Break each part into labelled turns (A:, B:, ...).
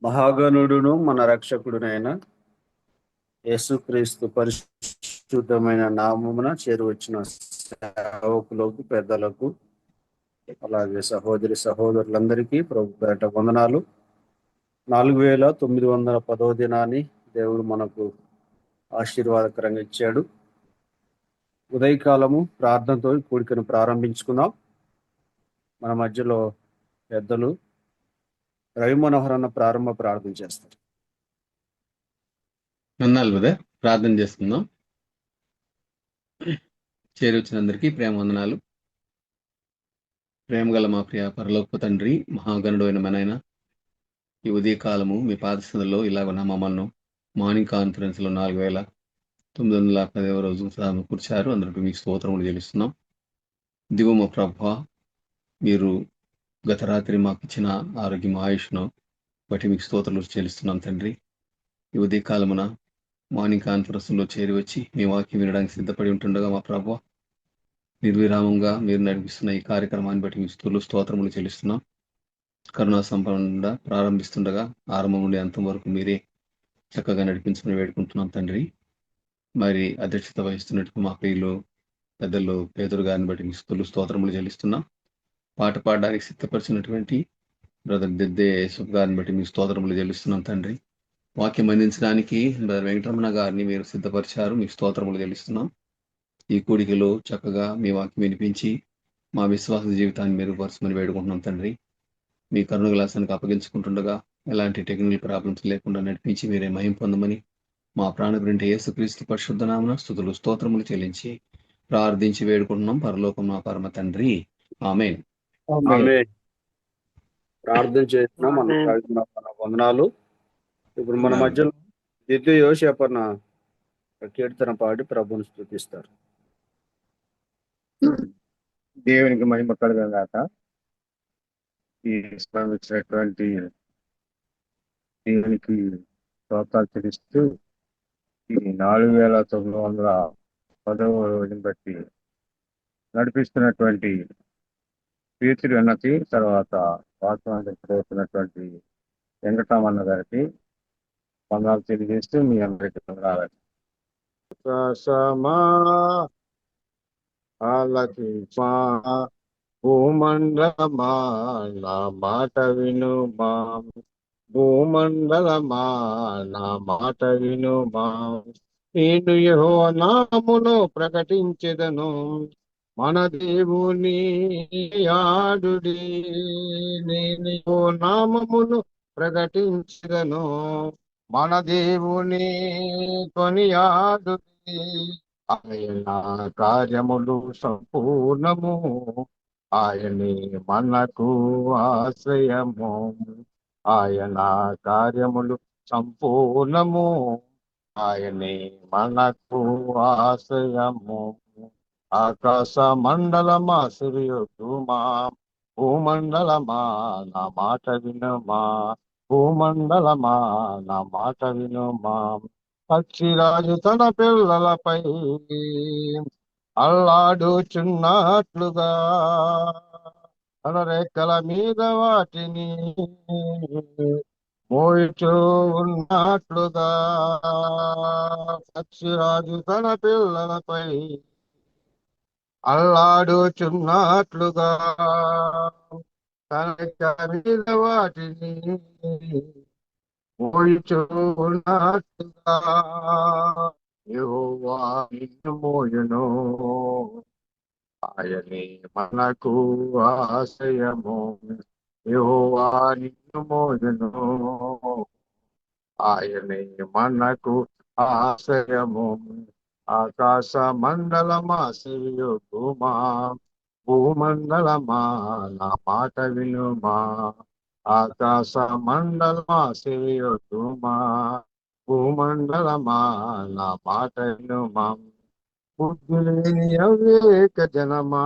A: మహాగణుడును మన రక్షకుడునైన యేసుక్రీస్తు పరిశుద్ధమైన నామమున చేరువచ్చిన సేవకులకు, పెద్దలకు, అలాగే సహోదరి సహోదరులందరికీ ప్రభు పేరట వందనాలు. 4910వ దినాన్ని దేవుడు మనకు ఆశీర్వాదకరంగా ఇచ్చాడు. ఉదయకాలము ప్రార్థనతో కూడికను ప్రారంభించుకుందాం. మన మధ్యలో పెద్దలు రవి మనోహర్ అన్న ప్రారంభ ప్రార్థన చేస్తారు.
B: వందనాలు బ్రదర్. ప్రార్థన చేసుకుందాం. చేరి వచ్చినందరికీ ప్రేమ వందనాలు. ప్రేమ గల మా ప్రియ పరలోక తండ్రి, మహాగణుడు అయిన మనైన ఈ ఉదయకాలము మీ పాదస్థితుల్లో ఇలాగ మమ్మల్ని మార్నింగ్ కాన్ఫరెన్స్ లో 4910వ రోజు కూర్చారు. అందరికీ మీకు స్తోత్రములు చెల్లిస్తున్నాం. దిగువ మా ప్రభా, మీరు గత రాత్రి మాకు ఇచ్చిన ఆరోగ్యం, ఆయుష్ను బట్టి మీకు స్తోత్రాలు చెల్లిస్తున్నాం తండ్రి. ఈ ఉదయకాలమున మార్నింగ్ కాన్ఫరెన్స్ లో చేరి వచ్చి మీ వాక్యం వినడానికి సిద్ధపడి ఉంటుండగా మా ప్రభా, నిర్విరామంగా మీరు నడిపిస్తున్న ఈ కార్యక్రమాన్ని బట్టి మీ స్తోత్రములు చెల్లిస్తున్నాం. కరుణా సంపన్నుడా ప్రారంభిస్తుండగా ఆరంభం నుండి అంతం వరకు మీరే చక్కగా నడిపించమని వేడుకుంటున్నాం తండ్రి. మరి అధ్యక్షత వహిస్తున్నట్టు మా ప్రియులు పెద్దలు పేదరు గారిని బట్టి మీ స్తోత్రములు చెల్లిస్తున్నాం. పాట పాడడానికి సిద్ధపరిచినటువంటి బ్రదర్ దిద్దే యేసుఫ్ గారిని బట్టి మీ స్తోత్రములు చెల్లిస్తున్నాం తండ్రి. వాక్యం అందించడానికి బ్రదర్ వెంకటరమణ గారిని మీరు సిద్ధపరిచారు, మీ స్తోత్రములు చెల్లిస్తున్నాం. ఈ కూడికలో చక్కగా మీ వాక్యం వినిపించి మా విశ్వాస జీవితాన్ని మెరుగుపరచమని వేడుకుంటున్నాం తండ్రి. మీ కరుణగ్లాసానికి అప్పగించుకుంటుండగా ఎలాంటి టెక్నికల్ ప్రాబ్లమ్స్ లేకుండా నడిపించి మీరే మహిం పొందమని మా ప్రాణప్రింటి యేసుక్రీస్తు పరిశుద్ధ నామమున స్తుతులు స్తోత్రములు చెల్లించి ప్రార్థించి వేడుకుంటున్నాం పరలోకం మా పరమ తండ్రి. ఆమేన్.
A: ప్రార్థన చేసిన మన వందనాలు. ఇప్పుడు మన మధ్యలో దిద్దు యోసేపన్న కీర్తన పాడి ప్రభుని స్తుతిస్తారు.
C: దేవునికి మహిమ కలుగాక. ఈ శ్రమించినటువంటి దేవునికి స్తోత్రాలు చెల్లిస్తూ ఈ 4910వ రోజుని బట్టి నడిపిస్తున్నటువంటి పీతుడు అన్నకి, తర్వాత వాస్తవానికి చదువుతున్నటువంటి వెంకటరామన్న గారికి వందనాలు తెలియజేస్తూ మీ అందరికీ వందనాలు. భూమండలమా నా మాట వినుమా, భూమండలమా నా మాట వినుమా, నేను యెహోవా నామమును ప్రకటించెదను, మన దేవుని యాడుడి. నేను యెహోవా నామమును ప్రకటించెదను, మన దేవుని కొనియాడుడి. ఆయన కార్యములు సంపూర్ణము, ఆయనే మనకు ఆశ్రయము. ఆయన కార్యములు సంపూర్ణము, ఆయనే మనకు ఆశ్రయము. ఆకాశ మండలమా సూర్యోగుమా, భూమండలమా నా మాట వినుమా, భూమండలమా నా మాట వినుమా. పక్షిరాజు తన పిల్లలపై అల్లాడుచున్నట్లుగా, తన రెక్కల మీద వాటిని మోయిచూ ఉన్నట్లుగా, పక్షిరాజు తన పిల్లలపై అల్లాడుచున్నట్లుగా, తన రెక్కల మీద వాటిని మోయిచున్నట్లుగా, యెహోవా నిన్ను మోయును, ఆయనే మనకు ఆశ్రయము. యెహోవా నిన్ను మోయును, ఆయనే మనకు ఆశ్రయము. ఆకాశ మండలమా సూర్యోగుమా, భూమండలమా నా మాట వినుమా, ఆకాశ మండలమా సూర్యోగుమా, భూమండలమా నా మాట వినుమా. బుద్ధి లేని అవివేక జనమా,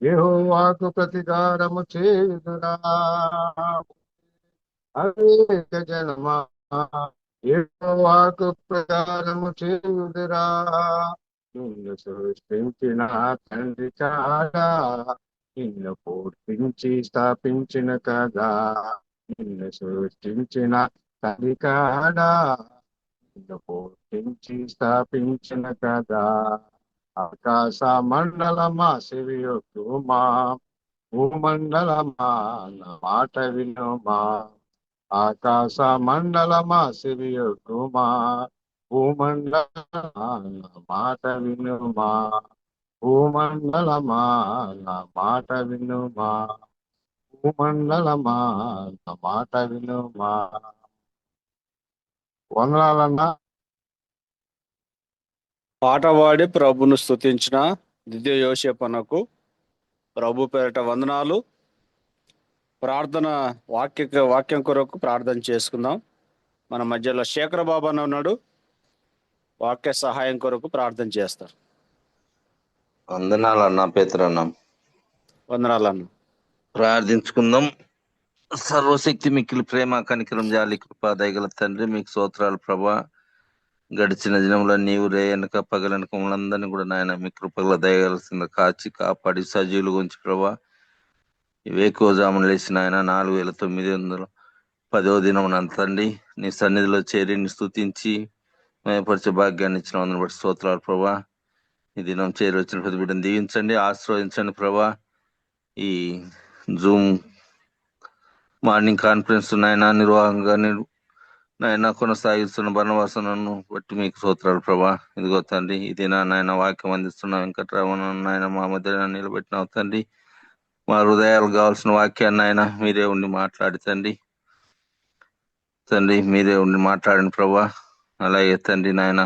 C: యెహోవాకు ప్రతికారము చేయుదురా. అవివేక జనమా, యెహోవాకు ప్రతికారము చేయుదురా. నిన్ను సృష్టించిన తండ్రి కాదా, నిన్ను పూర్తించి స్థాపించిన కదా, నిన్ను సృష్టించిన తండ్రి కాడా, నిన్ను పోషించి స్థాపించిన కదా. ఆకాశ మండలమా శివయుక్కుమా, భూమండలమా నా మాట వినుమా. ఆకాశ మండలమా శివయుక్కుమా, భూమండలమా నా మాట వినుమా. భూమండలమా నా మాట వినుమా, భూమండలమా నా మాట వినుమా. వందనాలన్నా.
A: పాట పాడి ప్రభును స్తుతించిన ద్వితీయ యోసేపనకు ప్రభు పేరిట వందనాలు. ప్రార్థన వాక్యం కొరకు ప్రార్థన చేసుకుందాం. మన మధ్యలో శేఖర బాబు అని ఉన్నాడు, వాక్య సహాయం కొరకు ప్రార్థన చేస్తారు.
D: వందనాలు అన్న పేతురన్న.
A: వందనాలన్న.
D: ప్రార్థించుకుందాం. సర్వశక్తి మిక్కిలి ప్రేమ కనికరం జాలి కృపా దయగల తండ్రి, మీకు స్తోత్రాలు ప్రభా. గడిచిన దినంలో నీవు రేయనక పగలనక మమ్మల్ని కూడా నాయన మీ కృపగల దయగలసింది కాచి కాపాడి సజీవులు గురించి ప్రభా. వేకోజామున లేచిన ఆయన 4910వ దినం తండ్రి నీ సన్నిధిలో చేరి నీ స్తుతించి మేపరిచే భాగ్యాన్ని ఇచ్చిన వందన బట్టి స్తోత్రాలు ప్రభా. ఈ దినం చేరి వచ్చిన ప్రతి బిడ్డను దీవించండి, ఆశీర్వదించండి ప్రభా. ఈ జూమ్ మార్నింగ్ కాన్ఫరెన్స్ నాయన నిర్వాహంగా నాయన కొనసాగిస్తున్న బర్ణవాసనను బట్టి మీకు స్తోత్రాలు ప్రభా. ఇదిగో తండ్రి ఇది నాయన వాక్యం అందిస్తున్న వెంకటరామన్ నాయన మా మధ్య నిలబెట్టిన తండ్రి, మా హృదయాలు కావాల్సిన వాక్యాన్ని ఆయన మీరే ఉండి మాట్లాడి తండ్రి మీరే ఉండి మాట్లాడండి ప్రభా. అలాగే తండ్రి నాయన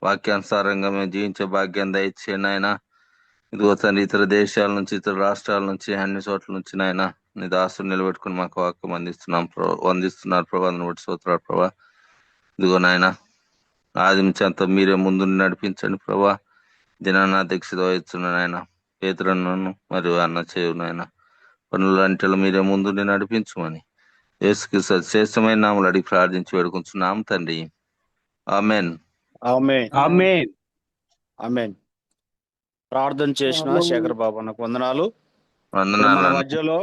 D: వాక్యానుసారంగా మేము జీవించే భాగ్యం దయచేయండి ఆయన. ఇదిగో తండ్రి ఇతర దేశాల నుంచి ఇతర రాష్ట్రాల నుంచి అన్ని చోట్ల నుంచి నాయన నీ దాసులు నిలబెట్టుకుని మాకు వాక్యం వందిస్తున్నారు ప్రభా. బట్టి స్తోత్రాలు ప్రభా. ఇదిగో నాయన ఆది నుంచి అంతా మీరే ముందు నడిపించండి ప్రభా. దినాన్న అధ్యక్షత వహిస్తున్న నాయన పేతురన్నను మరియు అన్న చేయు నాయన పనులంటలో మీరే ముందు నడిపించమని యేసుక్రీస్తు శ్రేష్టమైన నామములు అడిగి ప్రార్థించి వేడుకుంటున్నాం తండ్రి. ఆమెన్.
A: ఆమేన్.
E: ఆమేన్.
A: ఆమేన్. ప్రార్థన చేసిన శేఖర్ బాబు అన్నకు వందనాలు. ఇప్పుడు మన
D: వందనాలు.
A: మధ్యలో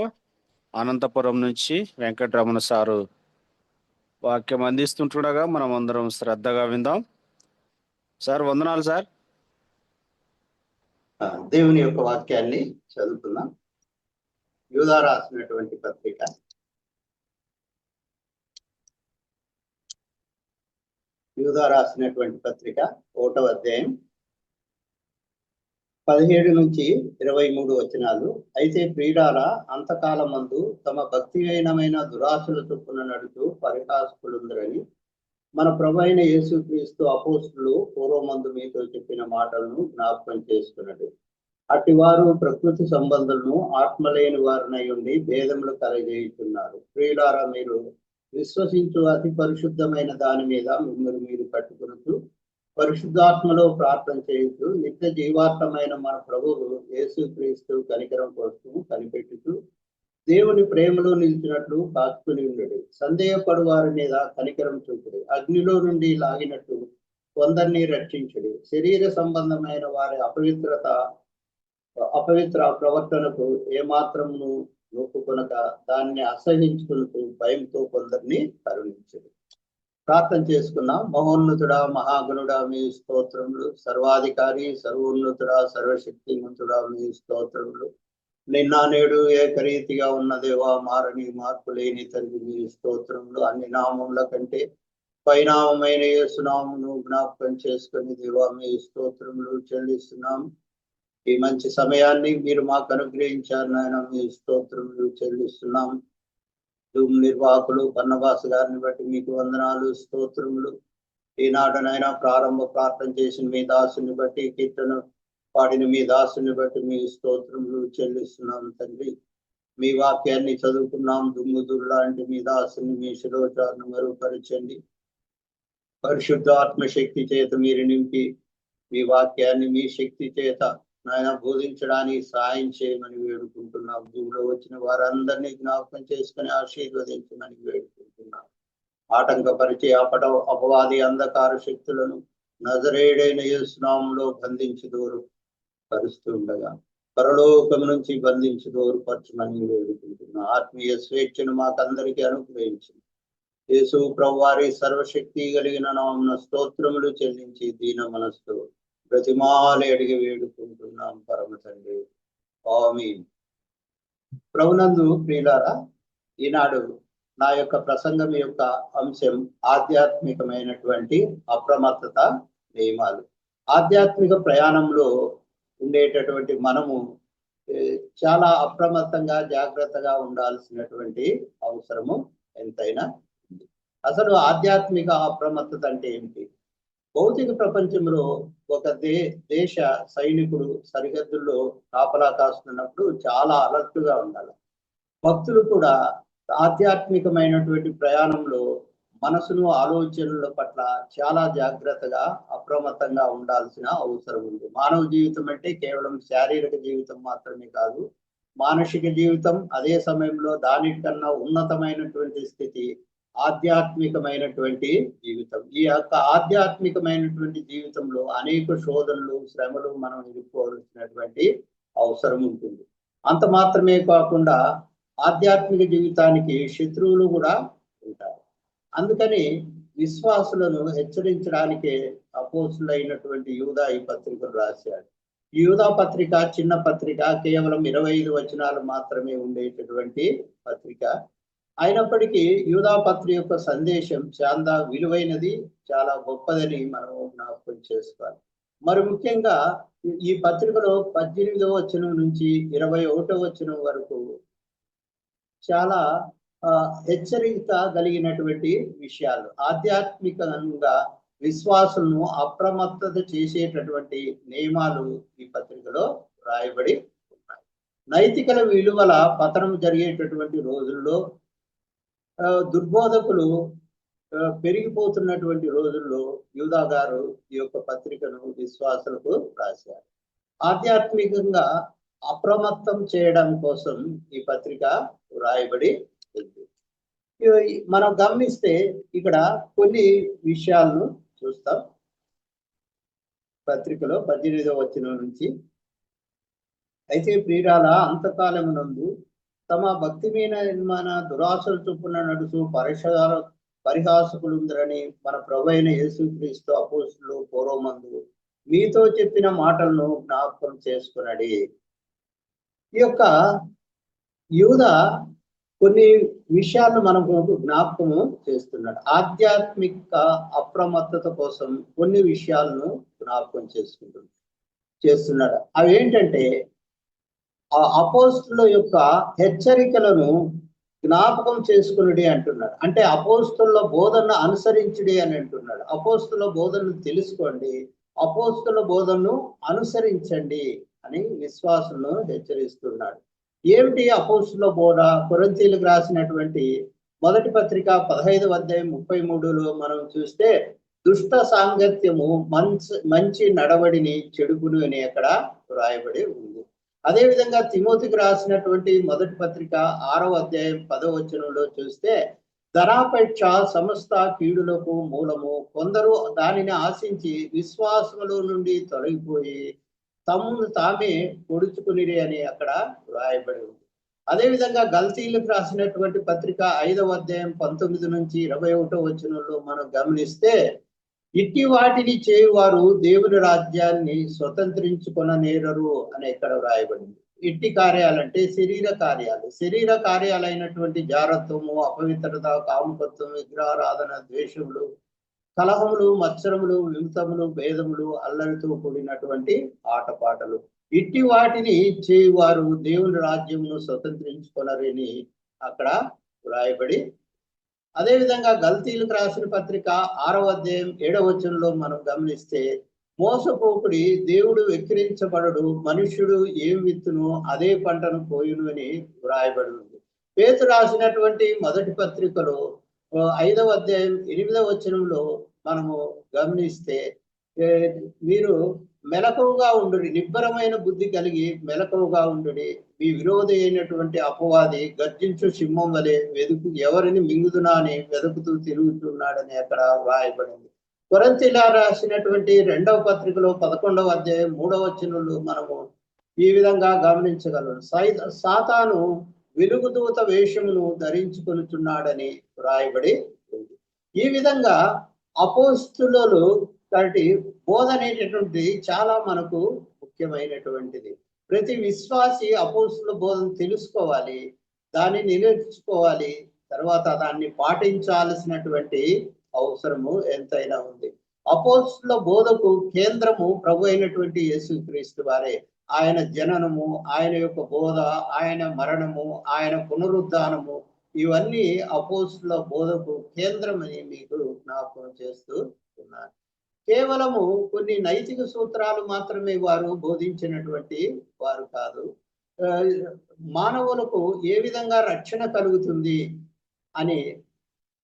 A: అనంతపురం నుంచి వెంకటరమణ సారు వాక్యం అందిస్తుండగా మనం అందరం శ్రద్ధగా విందాం. సార్ వందనాలు సార్.
F: దేవుని యొక్క వాక్యాన్ని చదువుతున్నాం. యూదా రాసినటువంటి పత్రిక 1వ అధ్యాయం 17 నుంచి 23 వచనాలు. అయితే ప్రియులారా, అంతకాలమందు తమ భక్తిహీనమైన దురాశల చొప్పున నడుచు పరిహాసకులుందరని మన ప్రభువైన యేసుక్రీస్తు అపోస్తులు పూర్వమందు మీతో చెప్పిన మాటలను జ్ఞాపకం చేసుకున్నది. అట్టివారు ప్రకృతి సంబంధులను ఆత్మలేని వారినై ఉండి భేదములు కలగజేయుచున్నారు. ప్రియులారా, మీరు విశ్వసించు అతి పరిశుద్ధమైన దాని మీద మిమ్మల్ని మీరు కట్టుకునుచు పరిశుద్ధాత్మలో ప్రార్థన చేయుచు నిత్య జీవాత్మైన మన ప్రభువు యేసుక్రీస్తు కనికరం కోసం కనిపెట్టుచు దేవుని ప్రేమలో నిలిచినట్లు కాచుకుని ఉండడు. సందేహపడు వారి మీద కనికరం చూపుడు. అగ్నిలో నుండి లాగినట్టు కొందరిని రక్షించుడు. శరీర సంబంధమైన వారి అపవిత్ర ప్రవర్తనకు ఏమాత్రమును నొప్పుకొనక దాన్ని అసహించుకున్నట్టు భయంతో కొందరిని కరుణించుడు. ప్రార్థన చేసుకున్నాం. మహోన్నతుడా, మహాగణుడా, మీ స్తోత్రములు. సర్వాధికారి, సర్వోన్నతుడా, సర్వశక్తిమంతుడా, మీ స్తోత్రములు. నిన్న నేడు ఏకరీతిగా ఉన్న దేవా, మారని మార్పు లేని తండ్రి, మీ స్తోత్రములు. అన్ని నామముల కంటే పైనామమైన యేసునామమును జ్ఞాపకం చేసుకుని దేవా, మీ స్తోత్రములు చెల్లిస్తున్నాం. ఈ మంచి సమయాన్ని మీరు మాకు అనుగ్రహించారు నాయన, మీ స్తోత్రములు చెల్లిస్తున్నాం. నిర్వాహకులు బర్నబాస్ గారిని బట్టి మీకు వందనాలు, స్తోత్రములు. ఈనాడునైనా ప్రారంభ ప్రార్థన చేసిన మీ దాసుని బట్టి, కీర్తన పాడిన మీ దాసుని బట్టి మీ స్తోత్రములు చెల్లిస్తున్నాం తండ్రి. మీ వాక్యాన్ని చదువుకున్నాం. దుమ్ముదురు లాంటి మీ దాసుని మీ శిరోచారను మరుపరచండి. పరిశుద్ధ ఆత్మశక్తి చేత మీరు నింపి మీ వాక్యాన్ని మీ శక్తి చేత నాయన బోధించడానికి సహాయం చేయమని వేడుకుంటున్నాం. దీనిలో వచ్చిన వారందరినీ జ్ఞాపకం చేసుకుని ఆశీర్వదించమని వేడుకుంటున్నాం. ఆటంకపరిచే అపవాది అంధకార శక్తులను నజరేయుడైన యేసు నామములో బంధించి దూరం పరుస్తుండగా పరలోకం నుంచి బంధించి దూరపరచమని వేడుకుంటున్నా. ఆత్మీయ స్వేచ్ఛను మాకందరికీ అనుగ్రహించింది. యేసు ప్రభువారి సర్వశక్తి కలిగిన నామమున స్తోత్రములు చెల్లించి దీన మనస్సు ప్రతిమాలి అడిగి వేడుకుంటున్నాం పరమ తండ్రి. ఆమీన్. ప్రభునందు ప్రియులారా, ఈనాడు నా యొక్క ప్రసంగం యొక్క అంశం ఆధ్యాత్మికమైనటువంటి అప్రమత్తత నియమాలు. ఆధ్యాత్మిక ప్రయాణంలో ఉండేటటువంటి మనము చాలా అప్రమత్తంగా జాగ్రత్తగా ఉండాల్సినటువంటి అవసరము ఎంతైనా ఉంది. అసలు ఆధ్యాత్మిక అప్రమత్తత అంటే ఏమిటి? భౌతిక ప్రపంచంలో ఒక దేశ సైనికుడు సరిహద్దుల్లో కాపలా కాస్తున్నప్పుడు చాలా అలర్ట్గా ఉండాలి. భక్తులు కూడా ఆధ్యాత్మికమైనటువంటి ప్రయాణంలో మనసును ఆలోచనల పట్ల చాలా జాగ్రత్తగా అప్రమత్తంగా ఉండాల్సిన అవసరం ఉంది. మానవ జీవితం అంటే కేవలం శారీరక జీవితం మాత్రమే కాదు, మానసిక జీవితం, అదే సమయంలో దానికన్నా ఉన్నతమైనటువంటి స్థితి ఆధ్యాత్మికమైనటువంటి జీవితం. ఈ యొక్క ఆధ్యాత్మికమైనటువంటి జీవితంలో అనేక శోధనలు, శ్రమలు మనం ఎదుర్కోవాల్సినటువంటి అవసరం ఉంటుంది. అంత మాత్రమే కాకుండా ఆధ్యాత్మిక జీవితానికి శత్రువులు కూడా ఉంటారు. అందుకని విశ్వాసులను హెచ్చరించడానికే అపోస్తులైనటువంటి యూదా ఈ పత్రికలు రాశాడు. ఈ యూదా పత్రిక చిన్న పత్రిక, కేవలం 25 వచనాలు మాత్రమే ఉండేటటువంటి పత్రిక. అయినప్పటికీ యూదా పత్రిక యొక్క సందేశం చాలా విలువైనది, చాలా గొప్పదని మనం జ్ఞాపకం చేసుకోవాలి. మరి ముఖ్యంగా ఈ పత్రికలో 18వ వచనం నుంచి 21వ వచనం వరకు చాలా హెచ్చరిక కలిగినటువంటి విషయాలు, ఆధ్యాత్మికంగా విశ్వాసులను అప్రమత్తత చేసేటటువంటి నియమాలు ఈ పత్రికలో రాయబడి ఉన్నాయి. నైతిక విలువల పతనం జరిగేటటువంటి రోజుల్లో, దుర్బోధకులు పెరిగిపోతున్నటువంటి రోజుల్లో యూదా గారు ఈ యొక్క పత్రికను విశ్వాసులకు రాశారు. ఆధ్యాత్మికంగా అప్రమత్తం చేయడం కోసం ఈ పత్రిక రాయబడి ఉంది. మనం గమనిస్తే ఇక్కడ కొన్ని విషయాలను చూస్తాం. పత్రికలో 18వ వచనం నుంచి, అయితే ప్రియురాల అంతకాలమునందు తమ భక్తిమైన దురాశలు చొప్పున నడుచు పరిహాసకులుందరని మన ప్రభువైన యేసుక్రీస్తు అపోస్తులు పూర్వమందు మీతో చెప్పిన మాటలను జ్ఞాపకం చేసుకున్నాడు. ఈ యొక్క యూదా కొన్ని విషయాలను మనకు జ్ఞాపకము చేస్తున్నాడు. ఆధ్యాత్మిక అప్రమత్తత కోసం కొన్ని విషయాలను జ్ఞాపకం చేస్తున్నాడు. అవి ఏంటంటే, ఆ అపోస్తుల యొక్క హెచ్చరికలను జ్ఞాపకం చేసుకునుడి అంటున్నాడు. అంటే అపోస్తుల బోధనను అనుసరించుడి అని అంటున్నాడు. అపోస్తుల బోధనను తెలుసుకోండి, అపోస్తుల బోధనను అనుసరించండి అని విశ్వాసులను హెచ్చరిస్తున్నాడు. ఏమిటి అపోస్తుల బోధ? కొరింథీయులకు రాసినటువంటి మొదటి పత్రిక 15వ అధ్యాయం 33లో మనం చూస్తే, దుష్ట సాంగత్యము మంచి నడవడిని చెడుపును అని అక్కడ రాయబడి ఉంది. అదేవిధంగా తిమోతికి రాసినటువంటి మొదటి పత్రిక 6వ అధ్యాయం 10వ వచనంలో చూస్తే, ధనాపేక్ష సమస్త కీడులకు మూలము, కొందరు దానిని ఆశించి విశ్వాసములో నుండి తొలగిపోయి తమను తామే పొడుచుకునిరి అని అక్కడ రాయబడి ఉంది. అదేవిధంగా గల్తీలకు రాసినటువంటి పత్రిక 5వ అధ్యాయం 19 నుంచి 21వ వచనంలో మనం గమనిస్తే, ఇట్టి వాటిని చేయువారు దేవుని రాజ్యాన్ని స్వతంత్రించుకొననేరరు అని ఇక్కడ రాయబడింది. ఇట్టి కార్యాలంటే శరీర కార్యాలైనటువంటి జారత్వము, అపవిత్రత, కాముకత్వం, విగ్రహారాధన, ద్వేషములు, కలహములు, మత్సరములు, విమతములు, భేదములు, అల్లరితో కూడినటువంటి ఆటపాటలు, ఇట్టి వాటిని చేయువారు దేవుని రాజ్యమును స్వతంత్రించుకొనరని అక్కడ రాయబడి. అదేవిధంగా గల్తీలకు రాసిన పత్రిక 6వ అధ్యాయం 7వ వచనంలో మనం గమనిస్తే, మోసపోకుడి, దేవుడు వెక్కిరించబడడు, మనుష్యుడు ఏం విత్తును అదే పంటను కోయును అని రాయబడి ఉంది. పేతురు రాసినటువంటి మొదటి పత్రికలో 5వ అధ్యాయం 8వ వచనంలో మనము గమనిస్తే, మీరు మెలకువగా ఉండుడి, నిబ్బరమైన బుద్ధి కలిగి మెలకువగా ఉండుడి, మీ విరోధి అయినటువంటి అపవాది గర్జించు సింహం వలె ఎవరిని మింగుదునా అని వెతుకుతూ తిరుగుతున్నాడని అక్కడ రాయబడింది. కొరింథీయులకు రాసినటువంటి 2వ పత్రికలో 11వ అధ్యాయం 3వ వచనంలో మనము ఈ విధంగా గమనించగలను. సాతాను వెలుగుదూత వేషమును ధరించుకొనుచున్నాడని వ్రాయబడి ఉంది. ఈ విధంగా అపోస్తులు కాబట్టి బోధ అనేటటువంటిది చాలా మనకు ముఖ్యమైనటువంటిది. ప్రతి విశ్వాసి అపోస్తుల బోధను తెలుసుకోవాలి, దానిని నేర్చుకోవాలి, తర్వాత దాన్ని పాటించాల్సినటువంటి అవసరము ఎంతైనా ఉంది. అపోస్తుల బోధకు కేంద్రము ప్రభు అయినటువంటి యేసుక్రీస్తు వారే. ఆయన జననము, ఆయన యొక్క బోధ, ఆయన మరణము, ఆయన పునరుద్ధానము, ఇవన్నీ అపోస్తుల బోధకు కేంద్రమని మీకు జ్ఞాపకం చేస్తూ ఉన్నారు. కేవలము కొన్ని నైతిక సూత్రాలు మాత్రమే వారు బోధించినటువంటి వారు కాదు. మానవులకు ఏ విధంగా రక్షణ కలుగుతుంది అని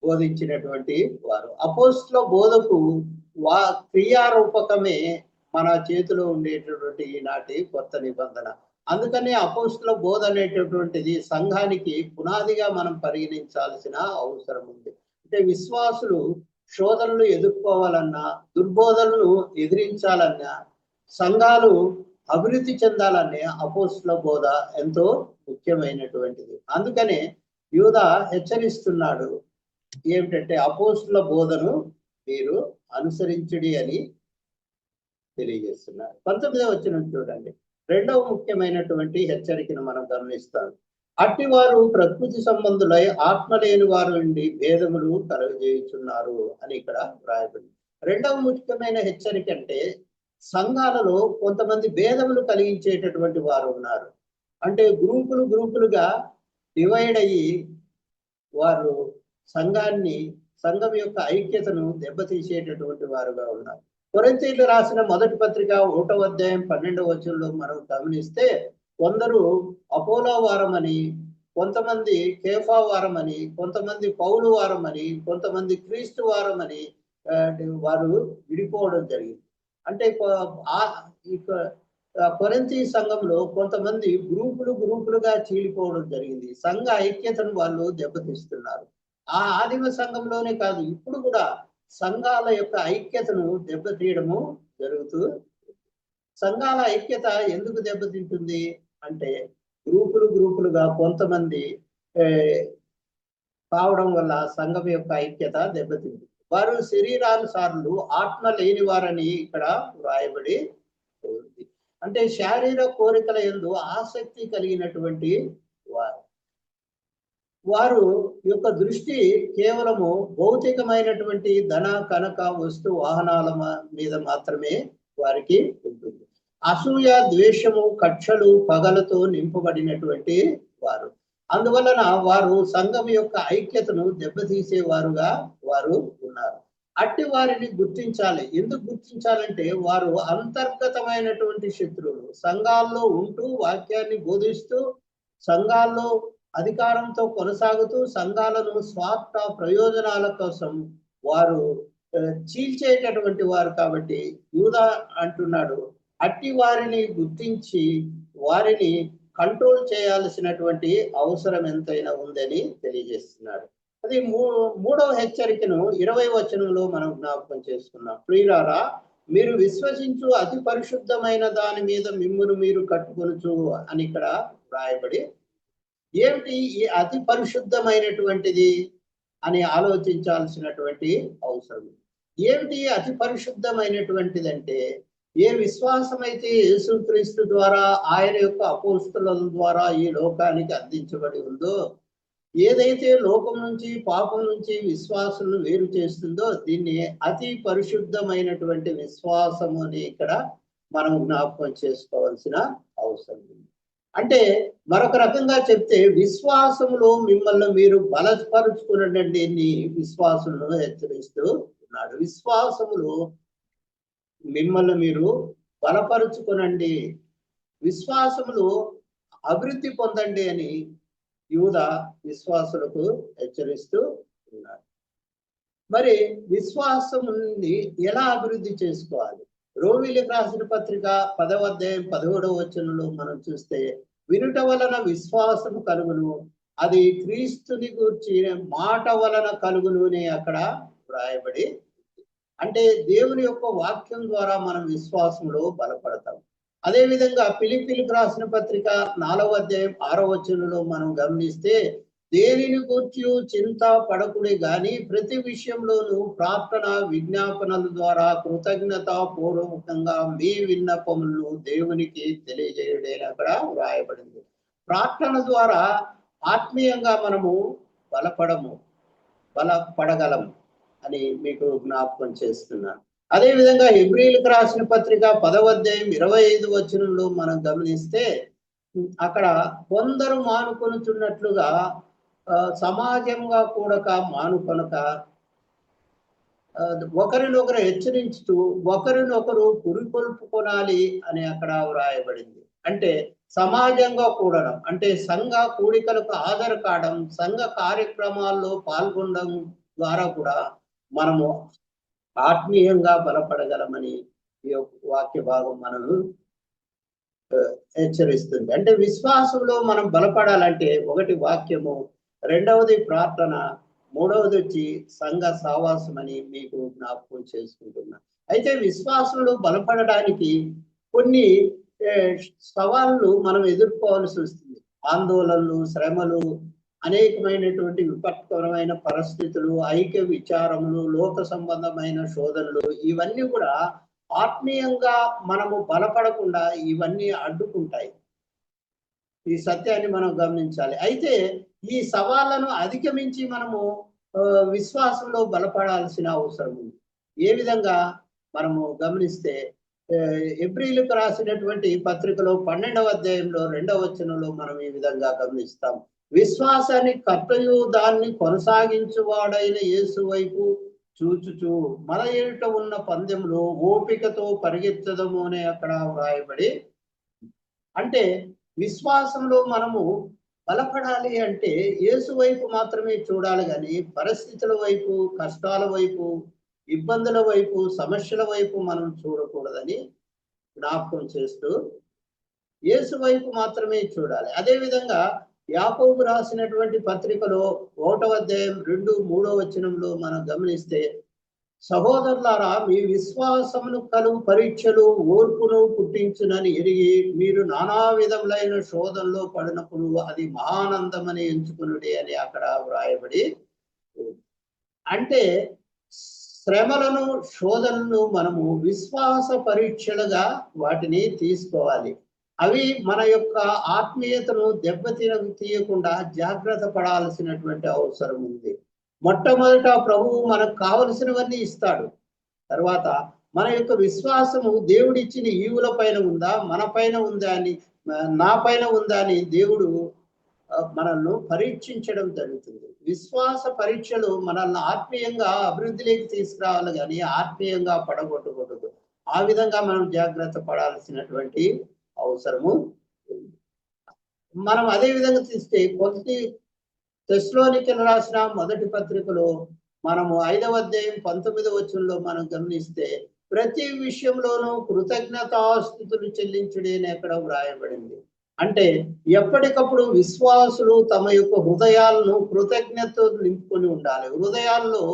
F: బోధించినటువంటి వారు. అపోస్తుల బోధకు క్రియారూపకమే మన చేతిలో ఉండేటటువంటి ఈనాటి కొత్త నిబంధన. అందుకనే అపోస్తుల బోధ అనేటటువంటిది సంఘానికి పునాదిగా మనం పరిగణించాల్సిన అవసరం ఉంది. అంటే విశ్వాసులు శోధనలు ఎదుర్కోవాలన్నా, దుర్బోధనలు ఎదిరించాలన్నా, సంఘాలు అభివృద్ధి చెందాలనే అపోస్తుల బోధ ఎంతో ముఖ్యమైనటువంటిది. అందుకనే యూదా హెచ్చరిస్తున్నాడు ఏమిటంటే అపోస్తుల బోధను మీరు అనుసరించుడి అని తెలియజేస్తున్నారు. 19వ వచనం చూడండి. రెండవ ముఖ్యమైనటువంటి హెచ్చరికను మనం గమనిస్తాం. అట్టివారు ప్రకృతి సంబంధులై ఆత్మ లేని వారు నుండి భేదములు కలుగజేయుచున్నారు అని ఇక్కడ వ్రాయబడింది. రెండవ ముఖ్యమైన హెచ్చరిక అంటే సంఘాలలో కొంతమంది భేదములు కలిగించేటటువంటి వారు ఉన్నారు. అంటే గ్రూపులుగా డివైడ్ అయ్యి వారు సంఘం యొక్క ఐక్యతను దెబ్బతీసేటటువంటి వారుగా ఉన్నారు. కొరింథీయులకు రాసిన మొదటి పత్రిక 1వ అధ్యాయం 12వ వచనంలో మనం గమనిస్తే కొందరు అపోలో వారమని, కొంతమంది కేఫా వారమని, కొంతమంది పౌలు వారమని, కొంతమంది క్రీస్తు వారమని వారు విడిపోవడం జరిగింది. అంటే కొరింథీ సంఘంలో కొంతమంది గ్రూపులుగా చీలిపోవడం జరిగింది. సంఘ ఐక్యతను వాళ్ళు దెబ్బతీస్తున్నారు. ఆ ఆదిమ సంఘంలోనే కాదు, ఇప్పుడు కూడా సంఘాల యొక్క ఐక్యతను దెబ్బతీయడము జరుగుతూ. సంఘాల ఐక్యత ఎందుకు దెబ్బతింటుంది అంటే గ్రూపులుగా కొంతమంది కావడం వల్ల సంఘం యొక్క ఐక్యత దెబ్బతింటుంది. వారు శరీరానుసారులు, ఆత్మ లేని వారని ఇక్కడ వ్రాయబడి ఉంది. అంటే శారీర కోరికల యందు ఆసక్తి కలిగినటువంటి వారు యొక్క దృష్టి కేవలము భౌతికమైనటువంటి ధన కనక వస్తు వాహనాల మీద మాత్రమే వారికి ఉంటుంది. అసూయ, ద్వేషము, కక్షలు, పగలతో నింపబడినటువంటి వారు. అందువలన వారు సంఘం యొక్క ఐక్యతను దెబ్బతీసేవారుగా వారు ఉన్నారు. అట్టి వారిని గుర్తించాలి. ఎందుకు గుర్తించాలంటే వారు అంతర్గతమైనటువంటి శత్రువులు. సంఘాల్లో ఉంటూ వాక్యాన్ని బోధిస్తూ, సంఘాల్లో అధికారంతో కొనసాగుతూ, సంఘాలను స్వార్థ ప్రయోజనాల కోసం వారు చీల్చేటటువంటి వారు. కాబట్టి యూదా అంటున్నాడు, అట్టి వారిని గుర్తించి వారిని కంట్రోల్ చేయాల్సినటువంటి అవసరం ఎంతైనా ఉందని తెలియజేస్తున్నాడు. అది మూడవ హెచ్చరికను 20వ వచనంలో మనం జ్ఞాపకం చేసుకున్నాం. ప్రియులారా, మీరు విశ్వసించు అతి పరిశుద్ధమైన దాని మీద మిమ్మును మీరు కట్టుకొనుచు అని ఇక్కడ రాయబడి. ఏమిటి ఈ అతి పరిశుద్ధమైనటువంటిది అని ఆలోచించాల్సినటువంటి అవసరం. ఏమిటి అతి పరిశుద్ధమైనటువంటిది అంటే, ఏ విశ్వాసం అయితే యేసుక్రీస్తు ద్వారా, ఆయన యొక్క అపోస్తలుల ద్వారా ఈ లోకానికి అందించబడి ఉందో, ఏదైతే లోకం నుంచి, పాపం నుంచి విశ్వాసులను వేరు చేస్తుందో, దీన్ని అతి పరిశుద్ధమైనటువంటి విశ్వాసము అని ఇక్కడ మనం జ్ఞాపకం చేసుకోవాల్సిన అవసరం ఉంది. అంటే మరొక రకంగా చెప్తే, విశ్వాసములో మిమ్మల్ని మీరు బలపరుచుకునండి అని విశ్వాసులను హెచ్చరిస్తూ ఉన్నాడు. విశ్వాసములో మిమ్మల్ని మీరు బలపరుచుకునండి, విశ్వాసములో అభివృద్ధి పొందండి అని యూదా విశ్వాసులకు హెచ్చరిస్తూ ఉన్నాడు. మరి విశ్వాసముని ఎలా అభివృద్ధి చేసుకోవాలి? రోమీయులకు రాసిన పత్రిక 10వ అధ్యాయం 17వ వచనంలో మనం చూస్తే, వినుట వలన విశ్వాసము కలుగును, అది క్రీస్తుని గూర్చి మాట వలన కలుగును అని అక్కడ వ్రాయబడి. అంటే దేవుని యొక్క వాక్యం ద్వారా మనం విశ్వాసంలో బలపడతాం. అదేవిధంగా ఫిలిప్పీలకు రాసిన పత్రిక 4వ అధ్యాయం 6వ వచనంలో మనం గమనిస్తే, దేనిని గూర్చి చింత పడకుడి గాని ప్రతి విషయంలోనూ ప్రార్థన విజ్ఞాపనల ద్వారా కృతజ్ఞతా పూర్వకంగా మీ విన్నపములను దేవునికి తెలియజేయడని అక్కడ వ్రాయబడింది. ప్రార్థన ద్వారా ఆత్మీయంగా మనము బలపడగలము అని మీకు జ్ఞాపకం చేస్తున్నాను. అదేవిధంగా హెబ్రీలకు రాసిన పత్రిక 10వ అధ్యాయం 25 వచనంలో మనం గమనిస్తే, అక్కడ కొందరు మానుకొనుచున్నట్లుగా సమాజంగా కూడక మానుకొనక ఒకరినొకరు హెచ్చరించుతూ ఒకరినొకరు పురికొల్పుకొనాలి అని అక్కడ వ్రాయబడింది. అంటే సమాజంగా కూడడం అంటే సంఘ కూడికలకు హాజరు కావడం, సంఘ కార్యక్రమాల్లో పాల్గొనడం ద్వారా కూడా మనము ఆత్మీయంగా బలపడగలమని ఈ వాక్య భాగం మనను హెచ్చరిస్తుంది. అంటే విశ్వాసంలో మనం బలపడాలంటే ఒకటి వాక్యము, రెండవది ప్రార్థన, మూడవది వచ్చి సంఘ సావాసం అని మీకు జ్ఞాపకం చేసుకుంటున్నా. అయితే విశ్వాసంలో బలపడడానికి కొన్ని సవాళ్ళు మనం ఎదుర్కోవాల్సి వస్తుంది. ఆందోళనలు, శ్రమలు, అనేకమైనటువంటి విపత్కరమైన పరిస్థితులు, ఐక్య విచారములు, లోక సంబంధమైన శోధనలు, ఇవన్నీ కూడా ఆత్మీయంగా మనము బలపడకుండా ఇవన్నీ అడ్డుకుంటాయి. ఈ సత్యాన్ని మనం గమనించాలి. అయితే ఈ సవాళ్లను అధిగమించి మనము విశ్వాసంలో బలపడాల్సిన అవసరం ఉంది. ఏ విధంగా మనము గమనిస్తే, హెబ్రీలకు రాసినటువంటి పత్రికలో 12వ అధ్యాయంలో 2వ వచనంలో మనం ఈ విధంగా గమనిస్తాం. విశ్వాసాన్ని కర్తయు దాన్ని కొనసాగించువాడైన యేసు వైపు చూచుచు మన ఎదుట ఉన్న పందెంలో ఓపికతో పరిగెత్తదము అనే అక్కడ వ్రాయబడి, అంటే విశ్వాసంలో మనము బలపడాలి అంటే యేసు వైపు మాత్రమే చూడాలి కానీ పరిస్థితుల వైపు, కష్టాల వైపు, ఇబ్బందుల వైపు, సమస్యల వైపు మనం చూడకూడదని జ్ఞాపకం చేస్తూ యేసు వైపు మాత్రమే చూడాలి. అదేవిధంగా యాకోబు రాసినటువంటి పత్రికలో 1వ అధ్యాయం 2, 3వ వచనంలో మనం గమనిస్తే, సహోదరులారా మీ విశ్వాసమును కలుగు పరీక్షలు ఓర్పును పుట్టించునని ఎరిగి మీరు నానా విధములైన శోధనలో పడినప్పుడు అది మహానందమని ఎంచుకునుడి అని అక్కడ వ్రాయబడి, అంటే శ్రమలను, శోధనలను మనము విశ్వాస పరీక్షలుగా వాటిని తీసుకోవాలి. అవి మన యొక్క ఆత్మీయతను తీయకుండా జాగ్రత్త పడాల్సినటువంటి అవసరం ఉంది. మొట్టమొదట ప్రభువు మనకు కావలసినవన్నీ ఇస్తాడు. తర్వాత మన యొక్క విశ్వాసము దేవుడిచ్చిన ఈవుల పైన ఉందా, మన పైన ఉందా అని, నా పైన ఉందా అని దేవుడు మనల్ని పరీక్షించడం జరుగుతుంది. విశ్వాస పరీక్షలు మనల్ని ఆత్మీయంగా అభివృద్ధిలోకి తీసుకురావాలి కానీ ఆత్మీయంగా పడగొట్టకూడదు. ఆ విధంగా మనం జాగ్రత్త పడాల్సినటువంటి అవసరము ఉంది. మనం అదే విధంగా తీస్తే తెస్సలోనికీయులకు రాసిన మొదటి పత్రికలో మనము 5వ అధ్యాయం 19వ వచనంలో మనం గమనిస్తే, ప్రతి విషయంలోనూ కృతజ్ఞతాస్తుతులు చెల్లించుడి అని ఎక్కడ వ్రాయబడింది. అంటే ఎప్పటికప్పుడు విశ్వాసులు తమ యొక్క హృదయాలను కృతజ్ఞతతో నింపుకొని ఉండాలి. హృదయాల్లో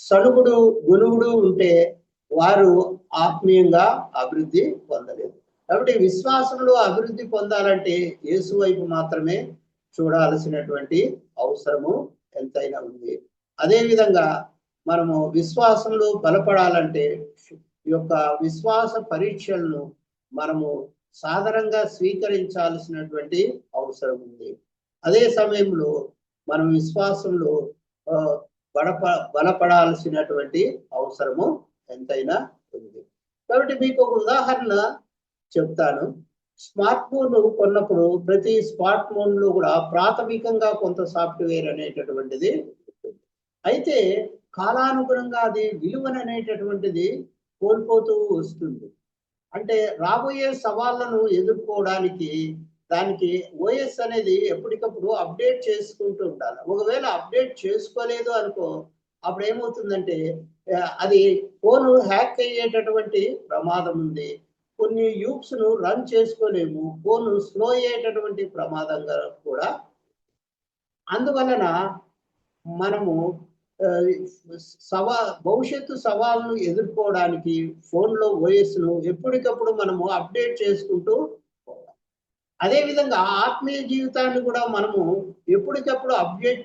F: సణుగుడు, గునుగుడు ఉంటే వారు ఆత్మీయంగా అభివృద్ధి పొందలేదు. కాబట్టి విశ్వాసంలో అభివృద్ధి పొందాలంటే యేసు వైపు మాత్రమే చూడాల్సినటువంటి అవసరము ఎంతైనా ఉంది. అదేవిధంగా మనము విశ్వాసంలో బలపడాలంటే ఈ యొక్క విశ్వాస పరీక్షలను మనము సాధారణంగా స్వీకరించాల్సినటువంటి అవసరం ఉంది. అదే సమయంలో మనం విశ్వాసంలో బలపడాల్సినటువంటి అవసరము ఎంతైనా ఉంది. కాబట్టి మీకు ఒక ఉదాహరణ చెప్తాను. స్మార్ట్ ఫోన్ కొన్నప్పుడు ప్రతి స్మార్ట్ ఫోన్ లో కూడా ప్రాథమికంగా కొంత సాఫ్ట్వేర్ అనేటటువంటిది ఉంటుంది. అయితే కాలానుగుణంగా అది విలువననేటటువంటిది కోల్పోతూ వస్తుంది. అంటే రాబోయే సవాళ్లను ఎదుర్కోవడానికి దానికి ఓఎస్ అనేది ఎప్పటికప్పుడు అప్డేట్ చేసుకుంటూ ఉండాలి. ఒకవేళ అప్డేట్ చేసుకోలేదు అనుకో, అప్పుడు ఏమవుతుందంటే అది ఫోన్ హ్యాక్ అయ్యేటటువంటి ప్రమాదం ఉంది. కొన్ని యూప్స్ ను రన్ చేసుకోలేము, ఫోన్ స్లో అయ్యేటటువంటి ప్రమాదంగా కూడా. అందువలన మనము భవిష్యత్తు సవాళ్ళను ఎదుర్కోవడానికి ఫోన్లో ఓఎస్ను ఎప్పటికప్పుడు మనము అప్డేట్ చేసుకుంటూ పోవాలి. అదేవిధంగా ఆత్మీయ జీవితాన్ని కూడా మనము ఎప్పటికప్పుడు అప్డేట్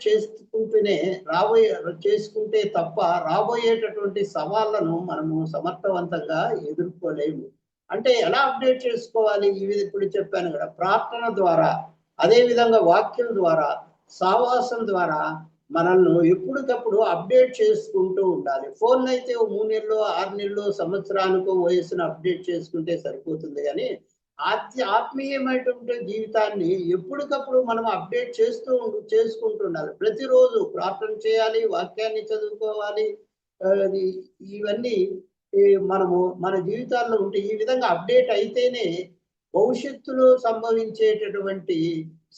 F: చేసుకుంటే తప్ప రాబోయేటటువంటి సవాళ్ళను మనము సమర్థవంతంగా ఎదుర్కోలేము. అంటే ఎలా అప్డేట్ చేసుకోవాలి? ఇప్పుడు చెప్పాను కదా, ప్రార్థన ద్వారా, అదేవిధంగా వాక్యం ద్వారా, సావాసం ద్వారా మనల్ని ఎప్పటికప్పుడు అప్డేట్ చేసుకుంటూ ఉండాలి. ఫోన్ అయితే 3 నెలలు, 6 నెలలు, సంవత్సరానికో వయసును అప్డేట్ చేసుకుంటే సరిపోతుంది. కానీ ఆత్మీయమైనటువంటి జీవితాన్ని ఎప్పటికప్పుడు మనం అప్డేట్ చేసుకుంటూ ఉండాలి. ప్రతిరోజు ప్రార్థన చేయాలి, వాక్యాన్ని చదువుకోవాలి. ఇవన్నీ మనము మన జీవితాల్లో ఉంటే ఈ విధంగా అప్డేట్ అయితేనే భవిష్యత్తులో సంభవించేటటువంటి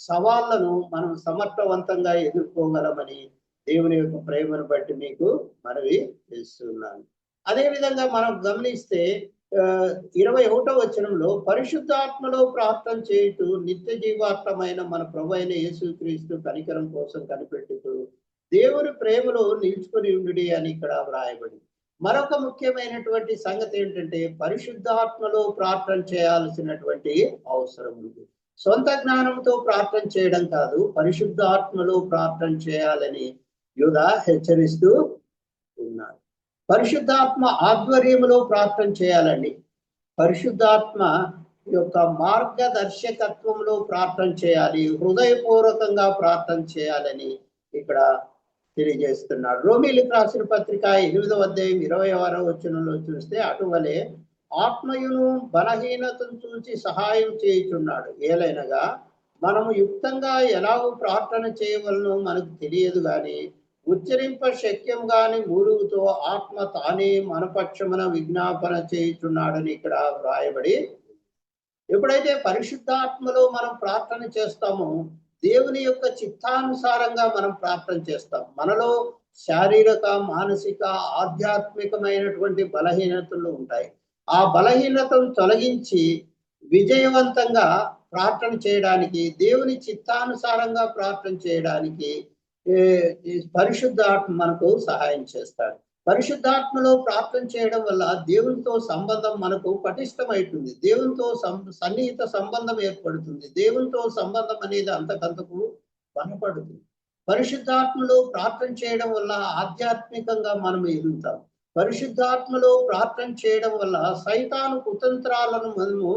F: సవాళ్లను మనం సమర్థవంతంగా ఎదుర్కోగలమని దేవుని యొక్క ప్రేమను బట్టి మీకు మనవి చేస్తున్నాను. అదేవిధంగా మనం గమనిస్తే 21వ వచనంలో పరిశుద్ధాత్మలో ప్రార్థన చేయుతూ నిత్య జీవాత్మైన మన ప్రభు అయిన యేసుక్రీస్తు కనికరం కోసం కనిపెట్టుతూ దేవుని ప్రేమలో నిలుచుకొని ఉండుడి అని ఇక్కడ వ్రాయబడింది. మరొక ముఖ్యమైనటువంటి సంగతి ఏంటంటే పరిశుద్ధాత్మలో ప్రార్థన చేయాల్సినటువంటి అవసరం ఉంది. సొంత జ్ఞానంతో ప్రార్థన చేయడం కాదు, పరిశుద్ధాత్మలో ప్రార్థన చేయాలని యూదా హెచ్చరిస్తూ ఉన్నాడు. పరిశుద్ధాత్మ ఆధ్వర్యంలో ప్రార్థన చేయాలండి. పరిశుద్ధాత్మ యొక్క మార్గదర్శకత్వంలో ప్రార్థన చేయాలి, హృదయపూర్వకంగా ప్రార్థన చేయాలని ఇక్కడ తెలియజేస్తున్నాడు. రోమీలకు రాసిన పత్రిక 8వ అధ్యాయం 26వ వచనంలో చూస్తే అటువలే ఆత్మయును బలహీనతను చూసి సహాయం చేయుచున్నాడు. ఏలైనగా మనము యుక్తంగా ఎలాగో ప్రార్థన చేయవలనో మనకు తెలియదు గాని ఉచ్చరింప శక్యం గాని మూలుగుతో ఆత్మ తానే మన పక్షమున విజ్ఞాపన చేయుచున్నాడని ఇక్కడ వ్రాయబడి. ఎప్పుడైతే పరిశుద్ధాత్మలో మనం ప్రార్థన చేస్తామో దేవుని యొక్క చిత్తానుసారంగా మనం ప్రార్థన చేస్తాం. మనలో శారీరక, మానసిక, ఆధ్యాత్మికమైనటువంటి బలహీనతలు ఉంటాయి. ఆ బలహీనతను తొలగించి విజయవంతంగా ప్రార్థన చేయడానికి, దేవుని చిత్తానుసారంగా ప్రార్థన చేయడానికి పరిశుద్ధాత్మ మనకు సహాయం చేస్తాడు. పరిశుద్ధాత్మలో ప్రార్థన చేయడం వల్ల దేవునితో సంబంధం మనకు పటిష్టమవుతుంది. దేవునితో సన్నిహిత సంబంధం ఏర్పడుతుంది. దేవునితో సంబంధం అనేది అంతకంతకు బలపడుతుంది. పరిశుద్ధాత్మలో ప్రార్థన చేయడం వల్ల ఆధ్యాత్మికంగా మనం ఎదుగుతాం. పరిశుద్ధాత్మలో ప్రార్థన చేయడం వల్ల సైతాను కుతంత్రాలను మనము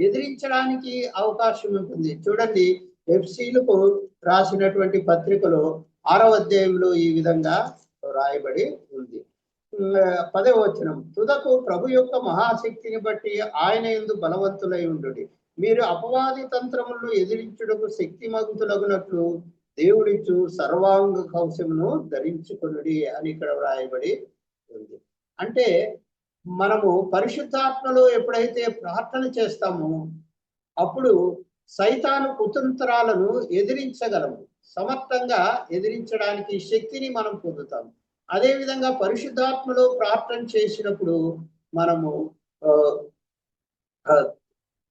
F: ఎదిరించడానికి అవకాశం ఉంటుంది. చూడండి, ఎఫ్సీలకు రాసినటువంటి పత్రికలో 6వ అధ్యాయంలో ఈ విధంగా రాయబడి ఉంది. 10వ వచనం, తుదకు ప్రభు యొక్క మహాశక్తిని బట్టి ఆయన యందు బలవంతులై ఉండుడి. మీరు అపవాది తంత్రములను ఎదిరించుటకు శక్తిమంతులగునట్లు దేవుడిచ్చు సర్వాంగ కవచమును ధరించుకొనుడి అని ఇక్కడ వ్రాయబడి ఉంది. అంటే మనము పరిశుద్ధాత్మలో ఎప్పుడైతే ప్రార్థన చేస్తామో అప్పుడు సైతాను కుతంత్రాలను ఎదిరించగలము. సమర్థంగా ఎదిరించడానికి శక్తిని మనం పొందుతాము. అదేవిధంగా పరిశుద్ధాత్మలో ప్రార్థన చేసినప్పుడు మనము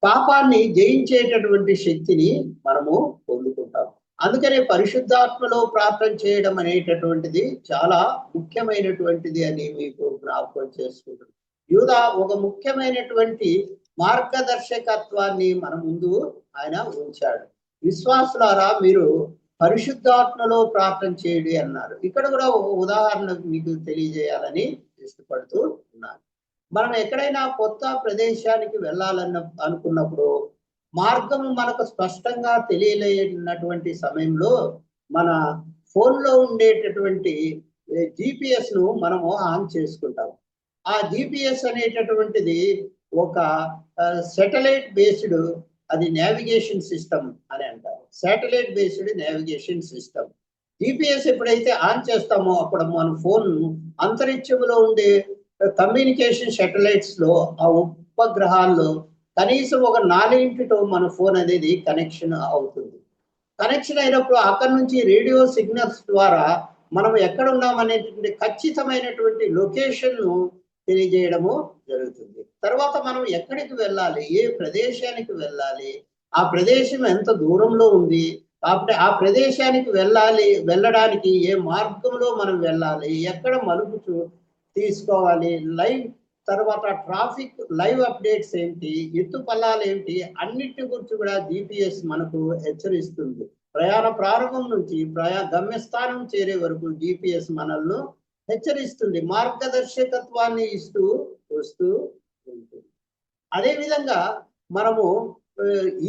F: పాపాన్ని జయించేటటువంటి శక్తిని మనము పొందుకుంటాం. అందుకనే పరిశుద్ధాత్మలో ప్రార్థన చేయడం అనేటటువంటిది చాలా ముఖ్యమైనటువంటిది అని మీకు జ్ఞాపకం చేసుకుంటున్నాను. యూదా ఒక ముఖ్యమైనటువంటి మార్గదర్శకత్వాన్ని మన ముందు ఆయన ఉంచాడు. విశ్వాసులారా, మీరు పరిశుద్ధాత్మలో ప్రార్థన చేయడి అన్నారు. ఇక్కడ కూడా ఒక ఉదాహరణ మీకు తెలియజేయాలని ఇష్టపడుతూ ఉన్నాను. మనం ఎక్కడైనా కొత్త ప్రదేశానికి అనుకున్నప్పుడు మార్గం మనకు స్పష్టంగా తెలియలేనటువంటి సమయంలో మన ఫోన్లో ఉండేటటువంటి జిపిఎస్ ను మనము ఆన్ చేసుకుంటాం. ఆ జిపిఎస్ అనేటటువంటిది ఒక శాటిలైట్ బేస్డ్, అది నావిగేషన్ సిస్టమ్ అని అంటారు. Satellite based navigation system. GPS ఎప్పుడైతే ఆన్ చేస్తామో అప్పుడు మన ఫోన్ అంతరిక్షంలో ఉండే కమ్యూనికేషన్ శాటిలైట్స్ లో, ఆ ఉపగ్రహాల్లో కనీసం ఒక 4 మన ఫోన్ అనేది కనెక్షన్ అవుతుంది. కనెక్షన్ అయినప్పుడు అక్కడి నుంచి రేడియో సిగ్నల్స్ ద్వారా మనం ఎక్కడ ఉన్నామనేటువంటి ఖచ్చితమైనటువంటి లొకేషన్ ను తెలియజేయడము జరుగుతుంది. తర్వాత మనం ఎక్కడికి వెళ్ళాలి, ఏ ప్రదేశానికి వెళ్ళాలి, ఆ ప్రదేశం ఎంత దూరంలో ఉంది, కాబట్టి ఆ ప్రదేశానికి వెళ్ళడానికి ఏ మార్గంలో మనం వెళ్ళాలి, ఎక్కడ మలుపు తీసుకోవాలి, తర్వాత ట్రాఫిక్ లైవ్ అప్డేట్స్ ఏంటి, ఎత్తు పల్లాలు ఏంటి, అన్నిటి గురించి కూడా GPS మనకు హెచ్చరిస్తుంది. ప్రయాణ ప్రారంభం నుంచి గమ్యస్థానం చేరే వరకు GPS మనల్ని హెచ్చరిస్తుంది, మార్గదర్శకత్వాన్ని ఇస్తూ వస్తూ ఉంటుంది. అదేవిధంగా మనము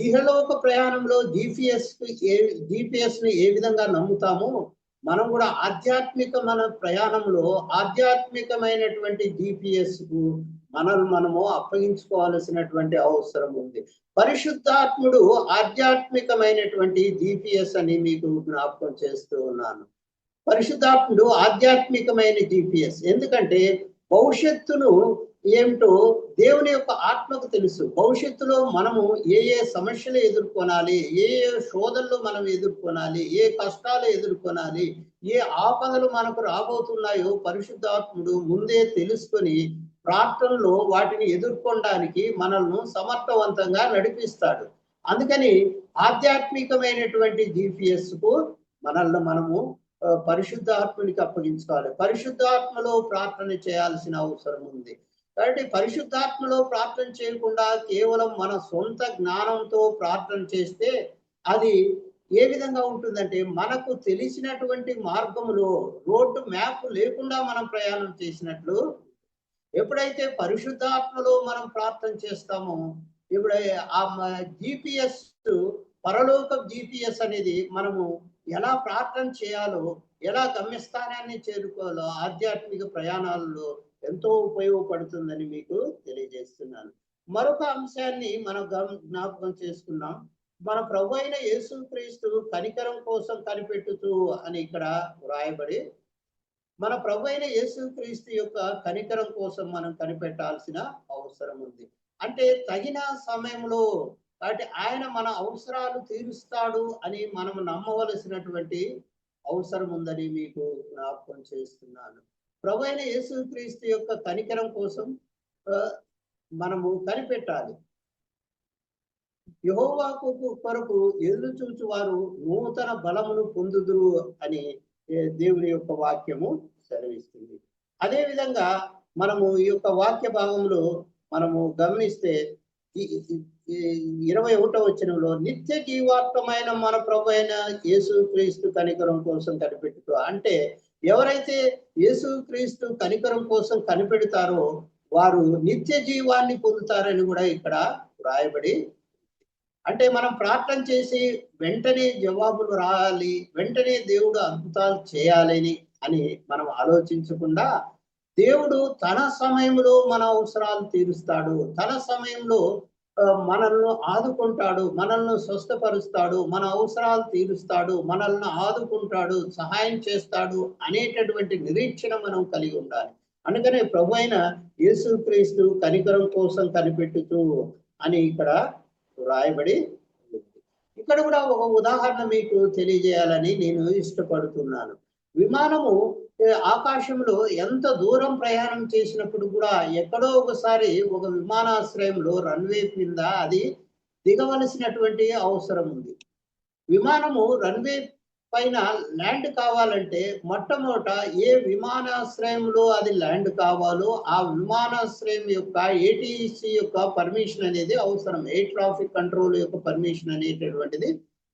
F: ఈహలోక ప్రయాణంలో GPS ని ఏ విధంగా నమ్ముతామో, మనం కూడా మన ప్రయాణంలో ఆధ్యాత్మికమైనటువంటి GPS కు మనము అప్పగించుకోవాల్సినటువంటి అవసరం ఉంది. పరిశుద్ధాత్ముడు ఆధ్యాత్మికమైనటువంటి GPS అని మీకు జ్ఞాపకం చేస్తూ ఉన్నాను. పరిశుద్ధాత్ముడు ఆధ్యాత్మికమైన GPS. ఎందుకంటే భవిష్యత్తును ఏమిటో దేవుని యొక్క ఆత్మకు తెలుసు. భవిష్యత్తులో మనము ఏ సమస్యలు ఎదుర్కొనాలి, ఏ శోధనలు మనం ఎదుర్కొనాలి, ఏ కష్టాలు ఎదుర్కొనాలి, ఏ ఆపదలు మనకు రాబోతున్నాయో పరిశుద్ధాత్ముడు ముందే తెలుసుకొని ప్రార్థనలో వాటిని ఎదుర్కొనడానికి మనల్ని సమర్థవంతంగా నడిపిస్తాడు. అందుకని ఆధ్యాత్మికమైనటువంటి GPS కు మనము పరిశుద్ధాత్మునికి అప్పగించుకోవాలి. పరిశుద్ధాత్మలో ప్రార్థన చేయాల్సిన అవసరం ఉంది. కాబట్టి పరిశుద్ధాత్మలో ప్రార్థన చేయకుండా కేవలం మన సొంత జ్ఞానంతో ప్రార్థన చేస్తే అది ఏ విధంగా ఉంటుందంటే, మనకు తెలిసినటువంటి మార్గంలో రోడ్డు మ్యాప్ లేకుండా మనం ప్రయాణం చేసినట్లు. ఎప్పుడైతే పరిశుద్ధాత్మలో మనం ప్రార్థన చేస్తామో, ఇప్పుడు ఆ GPS పరలోక GPS అనేది మనము ఎలా ప్రార్థన చేయాలో, ఎలా గమ్యస్థానాన్ని చేరుకోవాలో ఆధ్యాత్మిక ప్రయాణాలలో ఎంతో ఉపయోగపడుతుందని మీకు తెలియజేస్తున్నాను. మరొక అంశాన్ని మనం జ్ఞాపకం చేసుకున్నాం. మన ప్రభు అయిన యేసుక్రీస్తు కనికరం కోసం కనిపెట్టుతూ అని ఇక్కడ వ్రాయబడి, మన ప్రభు అయిన యేసుక్రీస్తు యొక్క కనికరం కోసం మనం కనిపెట్టాల్సిన అవసరం ఉంది. అంటే తగిన సమయంలో, కాబట్టి ఆయన మన అవసరాలు తీరుస్తాడు అని మనం నమ్మవలసినటువంటి అవసరం ఉందని మీకు జ్ఞాపకం చేస్తున్నాను. ప్రభు అయిన యేసుక్రీస్తు యొక్క కనికరం కోసం మనము కనిపెట్టాలి. యెహోవా కొరకు ఎదురు చూచు వారు నూతన బలమును పొందుదురు అని దేవుని యొక్క వాక్యము సెలవిస్తుంది. అదే విధంగా మనము ఈ యొక్క వాక్య భాగంలో మనము గమనిస్తే 21వ వచనంలో నిత్య జీవాత్మైన మన ప్రభు అయిన యేసుక్రీస్తు కనికరం కోసం కనిపెట్టుకో. అంటే ఎవరైతే యేసుక్రీస్తు కనికరం కోసం కనిపెడతారో వారు నిత్య జీవాన్ని పొందుతారని కూడా ఇక్కడ వ్రాయబడి. అంటే మనం ప్రార్థన చేసి వెంటనే జవాబులు రావాలి, వెంటనే దేవుడు అద్భుతాలు చేయాలని అని మనం ఆలోచించకుండా, దేవుడు తన సమయంలో మన అవసరాలు తీరుస్తాడు, తన సమయంలో మనల్ని ఆదుకుంటాడు, మనల్ని స్వస్థపరుస్తాడు, మన అవసరాలు తీరుస్తాడు, మనల్ని ఆదుకుంటాడు, సహాయం చేస్తాడు అనేటటువంటి నిరీక్షణ మనం కలిగి ఉండాలి. అందుకనే ప్రభు అయిన యేసుక్రీస్తు కనికరం కోసం కనిపెట్టుతూ అని ఇక్కడ రాయబడి. ఇక్కడ కూడా ఒక ఉదాహరణ మీకు తెలియజేయాలని నేను ఇష్టపడుతున్నాను. విమానము ఆకాశంలో ఎంత దూరం ప్రయాణం చేసినప్పుడు కూడా ఎక్కడో ఒకసారి ఒక విమానాశ్రయంలో రన్వే కింద అది దిగవలసినటువంటి అవసరం ఉంది. విమానము రన్వే పైన ల్యాండ్ కావాలంటే మొట్టమొదట ఏ విమానాశ్రయంలో అది ల్యాండ్ కావాలో ఆ విమానాశ్రయం యొక్క ATC యొక్క పర్మిషన్ అనేది అవసరం. ఎయిర్ ట్రాఫిక్ కంట్రోల్ యొక్క పర్మిషన్ అనేటటువంటిది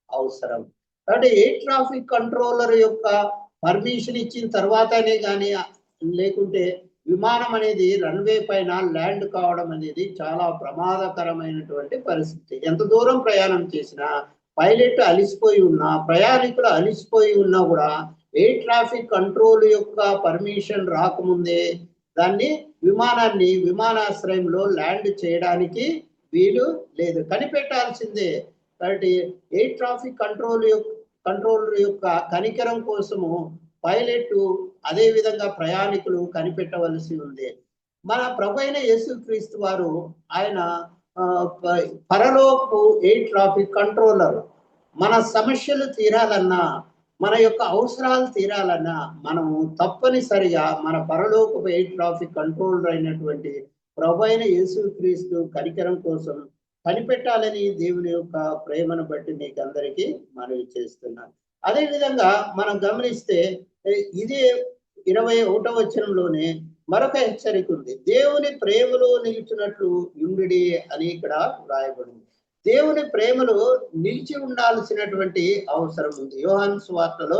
F: అవసరం. కాబట్టి ఎయిర్ ట్రాఫిక్ కంట్రోలర్ యొక్క పర్మిషన్ ఇచ్చిన తర్వాతనే కానీ, లేకుంటే విమానం అనేది రన్వే పైన ల్యాండ్ కావడం అనేది చాలా ప్రమాదకరమైనటువంటి పరిస్థితి. ఎంత దూరం ప్రయాణం చేసినా, పైలట్ అలిసిపోయి ఉన్నా, ప్రయాణికులు అలిసిపోయి ఉన్నా కూడా ఎయిర్ ట్రాఫిక్ కంట్రోల్ యొక్క పర్మిషన్ రాకముందే దాన్ని విమానాశ్రయంలో ల్యాండ్ చేయడానికి వీలు లేదు, కనిపెట్టాల్సిందే. కాబట్టి ఎయిర్ ట్రాఫిక్ కంట్రోలర్ యొక్క కనికరం కోసము పైలట్ అదే విధంగా ప్రయాణికులు కనిపెట్టవలసి ఉంది. మన ప్రభు అయిన యేసుక్రీస్తు వారు ఆయన పరలోకపు ఎయిర్ ట్రాఫిక్ కంట్రోలర్. మన సమస్యలు తీరాలన్నా, మన యొక్క అవసరాలు తీరాలన్నా మనము తప్పనిసరిగా మన పరలోకపు ఎయిర్ ట్రాఫిక్ కంట్రోలర్ అయినటువంటి ప్రభు అయిన యేసుక్రీస్తు కనికరం కోసం కనిపెట్టాలని దేవుని యొక్క ప్రేమను బట్టి మీకు అందరికీ మనవి చేస్తున్నాను. అదే విధంగా మనం గమనిస్తే ఇదే 21వ వచనంలోనే మరొక హెచ్చరిక ఉంది. దేవుని ప్రేమలో నిలిచినట్లు యుండుడి అని ఇక్కడ వ్రాయబడింది. దేవుని ప్రేమలో నిలిచి ఉండాల్సినటువంటి అవసరం ఉంది. యోహాను సువార్తలో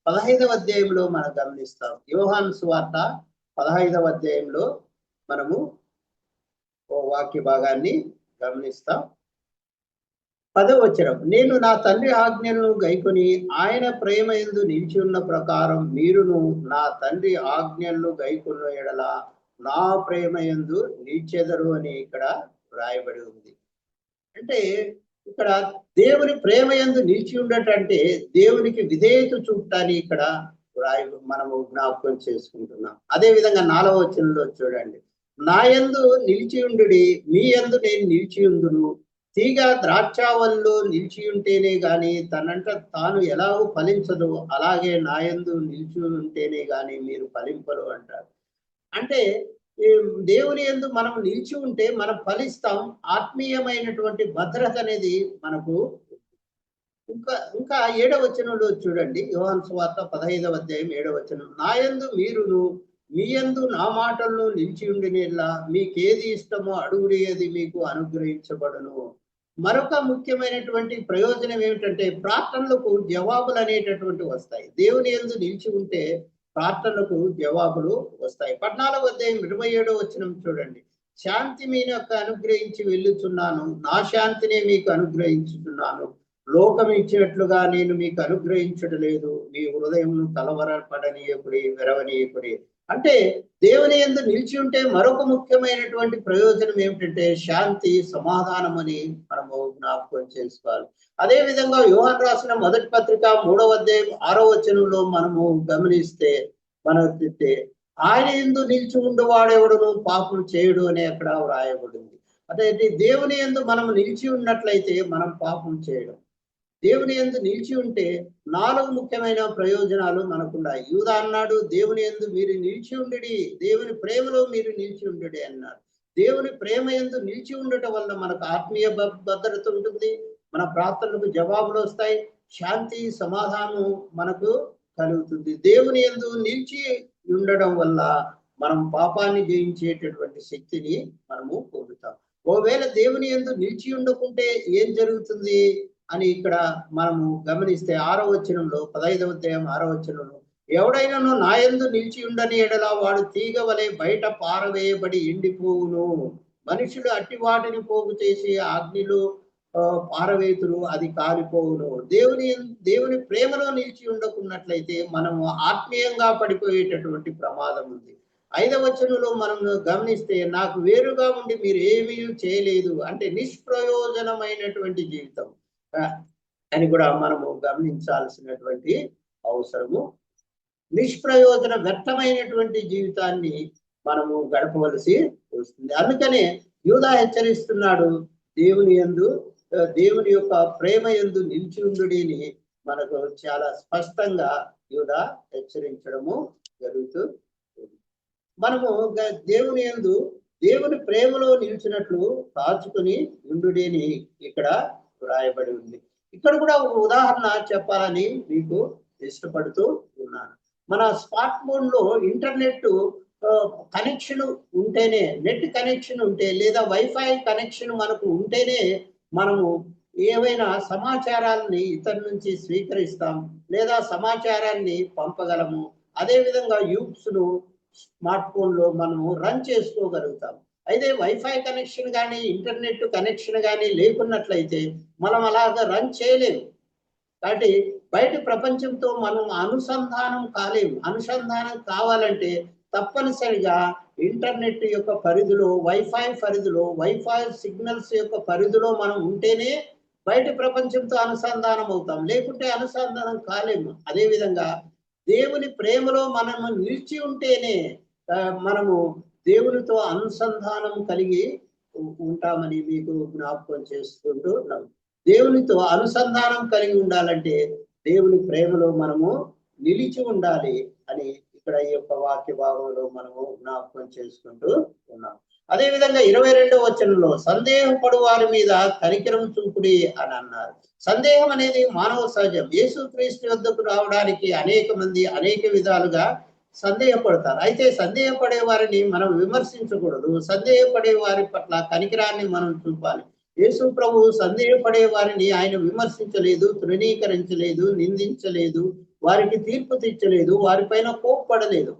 F: 15వ అధ్యాయంలో మనం గమనిస్తాం. యోహాను సువార్త 15వ అధ్యాయంలో మనము ఓ వాక్య భాగాన్ని గమనిస్తాం. 10వ వచనం, నేను నా తండ్రి ఆజ్ఞలను గైకొని ఆయన ప్రేమ యందు నిలిచి ఉన్న ప్రకారం మీరును నా తండ్రి ఆజ్ఞలను గైకొన్న ఎడల నా ప్రేమ యందు నిలిచెదరు అని ఇక్కడ వ్రాయబడి ఉంది. అంటే ఇక్కడ దేవుని ప్రేమ యందు నిలిచి ఉండటంటే దేవునికి విధేయత చూపటాన్ని ఇక్కడ మనము జ్ఞాపకం చేసుకుంటున్నాం. అదే విధంగా 4వ వచనంలో చూడండి, నా యందు నిలిచి ఉండుడి, మీ యందు నేను నిలిచి ఉందును. తీగ ద్రాక్షావల్లిలో నిలిచి ఉంటేనే గాని తనంట తాను ఎలాగో ఫలించదు, అలాగే నా యందు నిలిచి ఉంటేనే గాని మీరు ఫలింపరు అంటారు. అంటే దేవుని యందు మనం నిలిచి ఉంటే మనం ఫలిస్తాం. ఆత్మీయమైనటువంటి భద్రత అనేది మనకు. ఇంకా 7వ వచనంలో చూడండి, యోహాను సువార్త 15వ అధ్యాయం 7వ వచనం, నా యందు మీరును మీ యందు నా మాటలను నిలిచి ఉండినలా మీకేది ఇష్టమో అడుగుడి, అది మీకు అనుగ్రహించబడును. మరొక ముఖ్యమైనటువంటి ప్రయోజనం ఏమిటంటే ప్రార్థనలకు జవాబులు అనేటటువంటి వస్తాయి. దేవుని యందు నిలిచి ఉంటే ప్రార్థనలకు జవాబులు వస్తాయి. 14వ అధ్యాయం 27వ వచనం చూడండి, శాంతి మీకు అనుగ్రహించి వెళ్ళుచున్నాను, నా శాంతినే మీకు అనుగ్రహించుతున్నాను, లోకం ఇచ్చినట్లుగా నేను మీకు అనుగ్రహించట్లేదు, మీ హృదయమును కలవరపడనీయకుడి, వెరవనీయకుడి. అంటే దేవుని యందు నిలిచి ఉంటే మరొక ముఖ్యమైనటువంటి ప్రయోజనం ఏమిటంటే శాంతి, సమాధానం అని మనము జ్ఞాపకం చేసుకోవాలి. అదే విధంగా యోహాను రాసిన మొదటి పత్రిక 3వ అధ్యాయం 6వ వచనంలో మనము గమనిస్తే ఆయన యందు నిలిచి ఉండేవాడెవడును పాపం చేయడు అని అక్కడ వ్రాయబడింది. అదే దేవుని యందు మనం నిలిచి ఉన్నట్లయితే మనం పాపం చేయడం. దేవుని యందు నిలిచి ఉంటే 4 ముఖ్యమైన ప్రయోజనాలు మనకున్నాయి. యూదా అన్నాడు, దేవుని యందు మీరు నిలిచి ఉండుడి, దేవుని ప్రేమలో మీరు నిలిచి ఉండుడి అన్నాడు. దేవుని ప్రేమ యందు నిలిచి ఉండటం వల్ల మనకు ఆత్మీయ భద్రత ఉంటుంది, మన ప్రార్థనలకు జవాబులు వస్తాయి, శాంతి సమాధానం మనకు కలుగుతుంది. దేవుని యందు నిలిచి ఉండడం వల్ల మనం పాపాన్ని జయించేటటువంటి శక్తిని మనము పొందుతాం. ఒకవేళ దేవుని యందు నిలిచి ఉండకుంటే ఏం జరుగుతుంది అని ఇక్కడ మనము గమనిస్తే 6వ వచనంలో 15వ అధ్యాయం 6వ వచనంలో, ఎవడైనాను నా యందు నిలిచి ఉండని ఎడల వాడు తీగ వలె బయట పారవేయబడి ఎండిపోవును, మనుషులు అట్టి వాటిని పోగు చేసి అగ్నిలో పారవేతులు, అది కాలిపోవును. దేవుని ప్రేమలో నిలిచి ఉండకున్నట్లయితే మనము ఆత్మీయంగా పడిపోయేటటువంటి ప్రమాదం ఉంది. 5వ వచనంలో మనం గమనిస్తే నాకు వేరుగా ఉండి మీరు ఏమీ చేయలేదు అంటే నిష్ప్రయోజనమైనటువంటి జీవితం అని కూడా మనము గమనించాల్సినటువంటి అవసరము. నిష్ప్రయోజన వ్యర్థమైనటువంటి జీవితాన్ని మనము గడపవలసి వస్తుంది. అందుకనే యూదా హెచ్చరిస్తున్నాడు, దేవుని యొక్క ప్రేమ యందు నిలిచి ఉండుడిని మనకు చాలా స్పష్టంగా యూదా హెచ్చరించడము జరుగుతుంది. మనము దేవుని యందు దేవుని ప్రేమలో నిలిచినట్లు కాచుకొని ఉండుడిని ఇక్కడ వ్రాయబడి ఉంది. ఇక్కడ కూడా ఒక ఉదాహరణ చెప్పాలని మీకు ఇష్టపడుతూ ఉన్నాను. మన స్మార్ట్ ఫోన్ లో ఇంటర్నెట్ కనెక్షన్ ఉంటేనే, నెట్ కనెక్షన్ ఉంటే లేదా వైఫై కనెక్షన్ మనకు ఉంటేనే మనము ఏవైనా సమాచారాన్ని ఇతరుల నుంచి స్వీకరిస్తాం లేదా సమాచారాన్ని పంపగలము. అదే విధంగా యూప్స్ ను స్మార్ట్ ఫోన్ లో మనము రన్ చేసుకోగలుగుతాం. అయితే వైఫై కనెక్షన్ కానీ ఇంటర్నెట్ కనెక్షన్ కానీ లేకున్నట్లయితే మనం అలాగా రన్ చేయలేము. కాబట్టి బయట ప్రపంచంతో మనం అనుసంధానం కాలేము. అనుసంధానం కావాలంటే తప్పనిసరిగా ఇంటర్నెట్ యొక్క పరిధిలో, వైఫై పరిధిలో, వైఫై సిగ్నల్స్ యొక్క పరిధిలో మనం ఉంటేనే బయట ప్రపంచంతో అనుసంధానం అవుతాం, లేకుంటే అనుసంధానం కాలేము. అదేవిధంగా దేవుని ప్రేమలో మనము నిలిచి ఉంటేనే మనము దేవునితో అనుసంధానం కలిగి ఉంటామని మీకు జ్ఞాపకం చేసుకుంటున్నాం. దేవునితో అనుసంధానం కలిగి ఉండాలంటే దేవుని ప్రేమలో మనము నిలిచి ఉండాలి అని ఇక్కడ ఈ యొక్క వాక్య భాగంలో మనము జ్ఞాపకం చేసుకుంటూ నేర్చుకున్నాం. అదే విధంగా 22వ వచనంలో సందేహపడు వారి మీద కనికరం చూపుడి అని అన్నారు. సందేహం అనేది మానవ సహజం. యేసుక్రీస్తు వద్దకు రావడానికి అనేక మంది అనేక విధాలుగా సందేహపడతారు. అయితే సందేహపడే వారిని మనం విమర్శించకూడదు. సందేహపడే వారి పట్ల కనికరాన్ని మనం చూపాలి. యేసు ప్రభు సందేహపడే వారిని ఆయన విమర్శించలేదు, తృణీకరించలేదు, నిందించలేదు, వారికి తీర్పు తెచ్చలేదు, వారిపైన కోప్పడలేదు.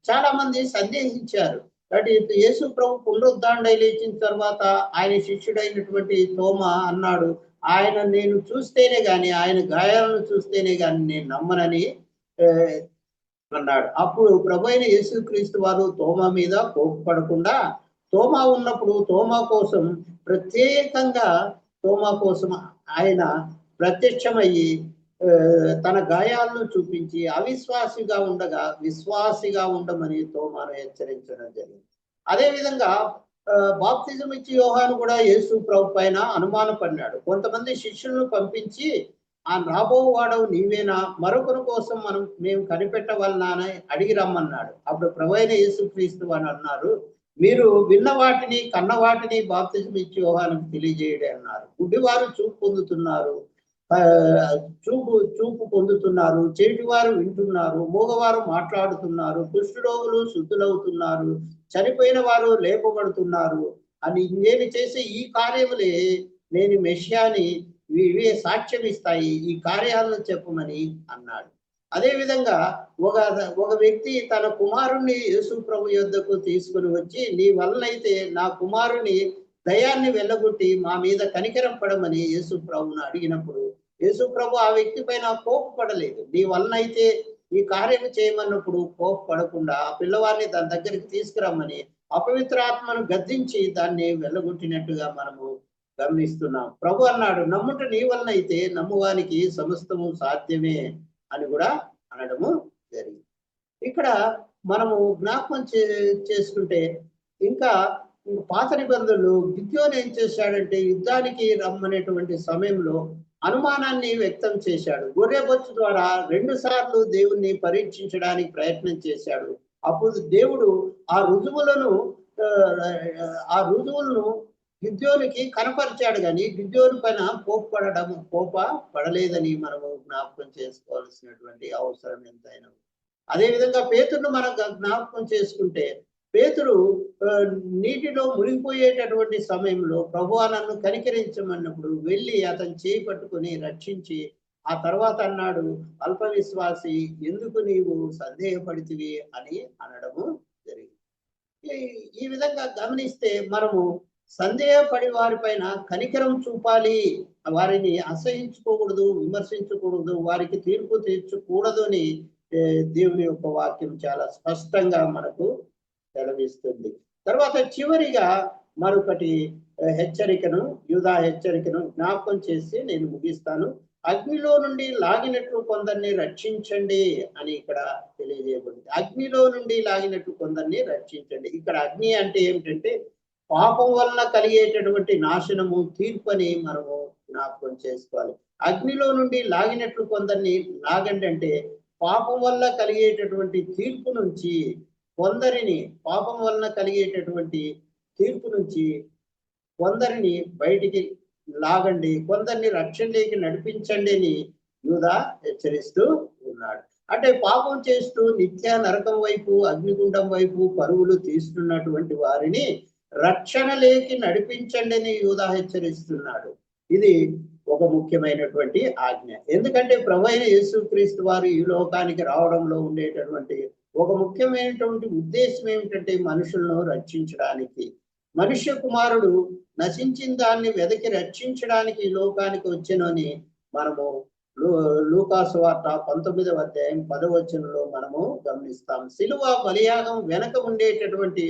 F: చాలా మంది సందేహించారు. కాబట్టి యేసు ప్రభు పునరుద్ధారణ లేచిన తర్వాత ఆయన శిష్యుడైనటువంటి తోమా అన్నాడు, ఆయన నేను చూస్తేనే గాని, ఆయన గాయాలను చూస్తేనే గాని నేను నమ్మనని అన్నాడు. అప్పుడు ప్రభు అయిన యేసుక్రీస్తు వారు తోమా మీద కోపపడకుండా, తోమా ఉన్నప్పుడు తోమా కోసం ప్రత్యేకంగా ఆయన ప్రత్యక్షమయ్యి తన గాయాలను చూపించి అవిశ్వాసిగా ఉండగా విశ్వాసిగా ఉండమని తోమాను హెచ్చరించడం జరిగింది. అదేవిధంగా బాప్తిజం ఇచ్చి యోహాను కూడా యేసు ప్రభు పైన అనుమానపడినాడు. కొంతమంది శిష్యులను పంపించి ఆ రాబోవాడవు నీవేనా, మరొకరి కోసం మేము కనిపెట్టవలనా అని అడిగి రమ్మన్నాడు. అప్పుడు ప్రభు అయిన యేసుక్రీస్తు అని అన్నారు, మీరు విన్న వాటిని కన్న వాటిని బాప్తిజం ఇచ్చి యోహానుకు తెలియజేయడే అన్నారు. గుడ్డివారు చూపు పొందుతున్నారు, చూపు పొందుతున్నారు, చెవిటివారు వింటున్నారు, మూగవారు మాట్లాడుతున్నారు, కుష్ఠరోగులు శుద్ధులవుతున్నారు, చనిపోయిన వారు లేపబడుతున్నారు అని నేను చేసే ఈ కార్యములే నేను మెషియాని ఇవే సాక్ష్యం ఇస్తాయి, ఈ కార్యాలను చెప్పమని అన్నాడు. అదే విధంగా ఒక వ్యక్తి తన కుమారుణ్ణి యేసు ప్రభు యొద్దకు తీసుకుని వచ్చి, నీ వలనైతే నా కుమారుని దయాన్ని వెళ్ళగొట్టి మా మీద కనికరం పడమని యేసు ప్రభును అడిగినప్పుడు యేసు ప్రభు ఆ వ్యక్తి పైన కోపపడలేదు. నీ వలనైతే ఈ కార్యం చేయమన్నప్పుడు కోపపడకుండా ఆ పిల్లవాడిని దాని దగ్గరికి తీసుకురమ్మని అపవిత్రాత్మను గద్దించి దాన్ని వెళ్ళగొట్టినట్టుగా మనము గమనిస్తున్నాం. ప్రభు అన్నాడు, నమ్ముట నీ వలన అయితే నమ్మువానికి సమస్తము సాధ్యమే అని కూడా అనడము జరిగింది. ఇక్కడ మనము జ్ఞాపకం చేసుకుంటే ఇంకా పాత నిబంధనలు గిద్యోను ఏం చేశాడంటే యుద్ధానికి రమ్మనేటువంటి సమయంలో అనుమానాన్ని వ్యక్తం చేశాడు. గొర్రెబొచ్చు ద్వారా 2 సార్లు దేవుణ్ణి పరీక్షించడానికి ప్రయత్నం చేశాడు. అప్పుడు దేవుడు ఆ రుజువులను గిద్యోనికి కనపరిచాడు, కానీ గిద్యోను పైన పడలేదని మనము జ్ఞాపకం చేసుకోవాల్సినటువంటి అవసరం ఎంతైనా. అదేవిధంగా పేతురును మనం జ్ఞాపకం చేసుకుంటే, పేతురు నీటిలో మునిగిపోయేటటువంటి సమయంలో ప్రభువా నన్ను కనికరించమన్నప్పుడు వెళ్ళి అతను చేయి పట్టుకుని రక్షించి ఆ తర్వాత అన్నాడు, అల్ప విశ్వాసి ఎందుకు నీవు సందేహపడితివి అని అనడము జరిగింది. ఈ విధంగా గమనిస్తే మనము సందేహపడి వారిపైన కనికరం చూపాలి, వారిని అసహించుకోకూడదు, విమర్శించకూడదు, వారికి తీర్పు తీర్చకూడదు అని దేవుని యొక్క వాక్యం చాలా స్పష్టంగా మనకు సెలవిస్తుంది. తర్వాత చివరిగా మరొకటి హెచ్చరికను, యూదా హెచ్చరికను జ్ఞాపకం చేసి నేను ముగిస్తాను. అగ్నిలో నుండి లాగినట్లు కొందరిని రక్షించండి అని ఇక్కడ తెలియజేయబడింది. అగ్నిలో నుండి లాగినట్లు కొందరిని రక్షించండి. ఇక్కడ అగ్ని అంటే ఏమిటంటే పాపం వలన కలిగేటటువంటి నాశనము, తీర్పు అని మనము జ్ఞాపకం చేసుకోవాలి. అగ్నిలో నుండి లాగినట్లు కొందరిని లాగండి అంటే పాపం వల్ల కలిగేటటువంటి తీర్పు నుంచి కొందరిని, పాపం వలన కలిగేటటువంటి తీర్పు నుంచి కొందరిని బయటికి లాగండి, కొందరిని రక్షణలోకి నడిపించండి అని యూదా హెచ్చరిస్తూ ఉన్నాడు. అంటే పాపం చేస్తూ నిత్య నరకం వైపు, అగ్నిగుండం వైపు పరుగులు తీస్తున్నటువంటి వారిని రక్షణలోకి నడిపించండి అని యూదా హెచ్చరిస్తున్నాడు. ఇది ఒక ముఖ్యమైనటువంటి ఆజ్ఞ. ఎందుకంటే ప్రభు అయిన యేసుక్రీస్తు వారు ఈ లోకానికి రావడంలో ఉండేటటువంటి ఒక ముఖ్యమైనటువంటి ఉద్దేశం ఏమిటంటే మనుషులను రక్షించడానికి. మనుష్య కుమారుడు నశించిన దాన్ని వెదకి రక్షించడానికి ఈ లోకానికి వచ్చెనని మనము లూకాసు వార్త 19వ అధ్యాయం 10వ వచనంలో మనము గమనిస్తాం. సిలువ బలియాగం వెనక ఉండేటటువంటి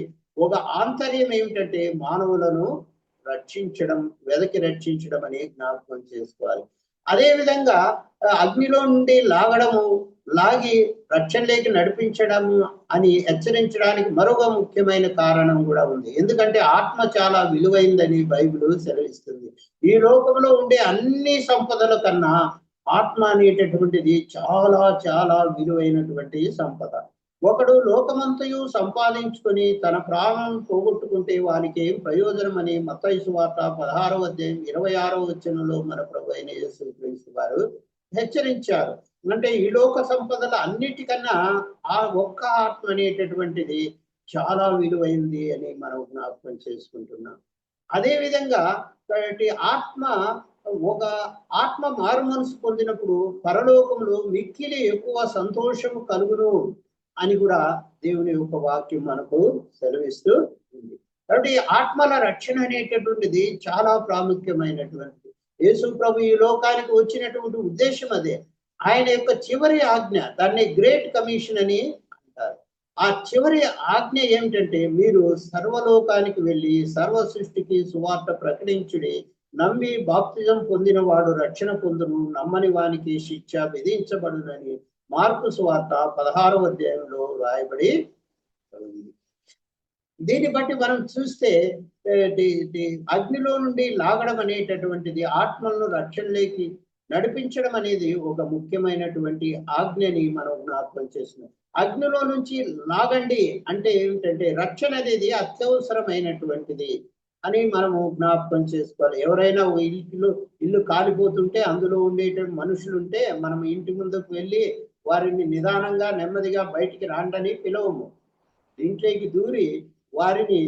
F: ఒక ఆంతర్యం ఏమిటంటే మానవులను రక్షించడం, వెదకి రక్షించడం అని జ్ఞాపకం చేసుకోవాలి. అదే విధంగా అగ్నిలో నుండి లాగి రక్షణలోకి నడిపించడము అని హెచ్చరించడానికి మరొక ముఖ్యమైన కారణం కూడా ఉంది. ఎందుకంటే ఆత్మ చాలా విలువైందని బైబిల్ సెలవిస్తుంది. ఈ లోకంలో ఉండే అన్ని సంపదల కన్నా ఆత్మ అనేటటువంటిది చాలా చాలా విలువైనటువంటి సంపద. ఒకడు లోకమంతయు సంపాదించుకొని తన ప్రాణం పోగొట్టుకుంటే వానికి ఏం ప్రయోజనం అని మత్తయి సువార్త 16వ అధ్యాయం 26వ వచనంలో మన ప్రభు అయిన యేసుక్రీస్తు వారు హెచ్చరించారు. అంటే ఈ లోక సంపదల అన్నిటికన్నా ఆ ఒక్క ఆత్మ అనేటటువంటిది చాలా విలువైంది అని మనం జ్ఞాపకం చేసుకుంటున్నాం. అదే విధంగా ఆత్మ ఒక ఆత్మ మారు మనసు పొందినప్పుడు పరలోకంలో మిక్కిలి ఎక్కువ సంతోషము కలుగును అని కూడా దేవుని యొక్క వాక్యం మనకు సెలవిస్తూ ఉంది. కాబట్టి ఆత్మల రక్షణ అనేటటువంటిది చాలా ప్రాముఖ్యమైనటువంటిది. యేసు ప్రభు ఈ లోకానికి వచ్చినటువంటి ఉద్దేశం అదే. ఆయన యొక్క చివరి ఆజ్ఞ, దాన్ని గ్రేట్ కమిషన్ అని అంటారు. ఆ చివరి ఆజ్ఞ ఏమిటంటే, మీరు సర్వలోకానికి వెళ్ళి సర్వ సృష్టికి సువార్త ప్రకటించుడి, నమ్మి బాప్తిజం పొందిన వాడు రక్షణ పొందును, నమ్మని వానికి శిక్ష విధించబడునని మార్కు సువార్త 16వ అధ్యాయంలో రాయబడి ఉంది. దీన్ని బట్టి మనం చూస్తే అగ్నిలో నుండి లాగడం అనేటటువంటిది ఆత్మలను రక్షణలోకి నడిపించడం అనేది ఒక ముఖ్యమైనటువంటి ఆజ్ఞని మనం జ్ఞాపకం చేస్తున్నాం. అగ్నిలో నుంచి లాగండి అంటే ఏమిటంటే రక్షణ అనేది అత్యవసరమైనటువంటిది అని మనము జ్ఞాపకం చేసుకోవాలి. ఎవరైనా ఇల్లు కాలిపోతుంటే అందులో ఉండేటువంటి మనుషులు ఉంటే మనం ఇంటి ముందుకు వెళ్ళి వారిని నిదానంగా నెమ్మదిగా బయటికి రాండని పిలవము. ఇంట్లోకి దూరి వారిని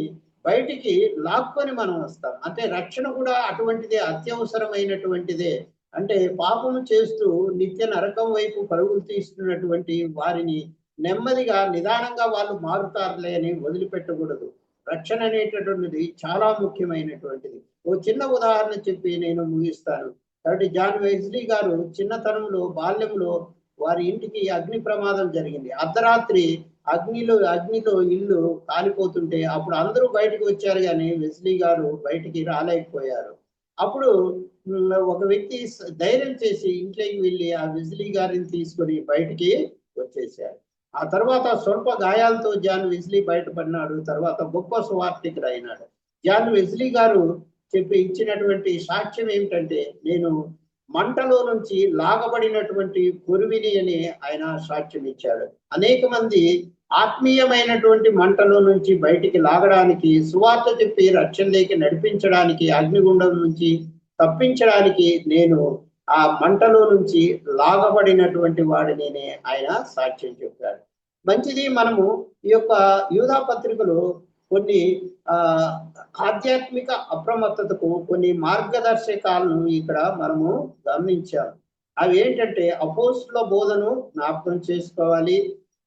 F: బయటికి లాక్కొని మనం వస్తాం. అంటే రక్షణ కూడా అటువంటిదే, అత్యవసరమైనటువంటిదే. అంటే పాపము చేస్తూ నిత్య నరకం వైపు పరుగులు తీస్తున్నటువంటి వారిని నెమ్మదిగా నిదానంగా వాళ్ళు మారుతారులే అని వదిలిపెట్టకూడదు. రక్షణ అనేటటువంటిది చాలా ముఖ్యమైనటువంటిది. ఓ చిన్న ఉదాహరణ చెప్పి నేను ముగిస్తాను. కాబట్టి జాన్ వెస్లీ గారు చిన్నతనంలో బాల్యంలో వారి ఇంటికి అగ్ని ప్రమాదం జరిగింది. అర్ధరాత్రి అగ్నిలో ఇల్లు కాలిపోతుంటే అప్పుడు అందరూ బయటకు వచ్చారు, కానీ వెస్లీ గారు బయటికి రాలేకపోయారు. అప్పుడు ఒక వ్యక్తి ధైర్యం చేసి ఇంట్లోకి వెళ్ళి ఆ వెస్లీ గారిని తీసుకొని బయటికి వచ్చేసారు. ఆ తర్వాత స్వల్ప గాయాలతో జాన్ వెస్లీ బయటపడినాడు. తర్వాత గొప్ప సువార్తికుడు అయినాడు. జాన్ వెస్లీ గారు ఇచ్చినటువంటి సాక్ష్యం ఏమిటంటే, నేను మంటలో నుంచి లాగబడినటువంటి కొరివిని అని ఆయన సాక్ష్యం ఇచ్చాడు. అనేక మంది ఆత్మీయమైనటువంటి మంటలో నుంచి బయటికి లాగడానికి, సువార్త చెప్పి రక్షణలోకి నడిపించడానికి, అగ్నిగుండం నుంచి తప్పించడానికి నేను ఆ మంటలో నుంచి లాగబడినటువంటి వాడిని ఆయన సాక్ష్యం చెప్పాడు. మంచిది. మనము ఈ యొక్క యూదా పత్రికలో కొన్ని ఆధ్యాత్మిక అప్రమత్తతకు కొన్ని మార్గదర్శకాలను ఇక్కడ మనము గమనించాము. అవి ఏంటంటే, అపోస్తుల బోధను జ్ఞాపకం చేసుకోవాలి.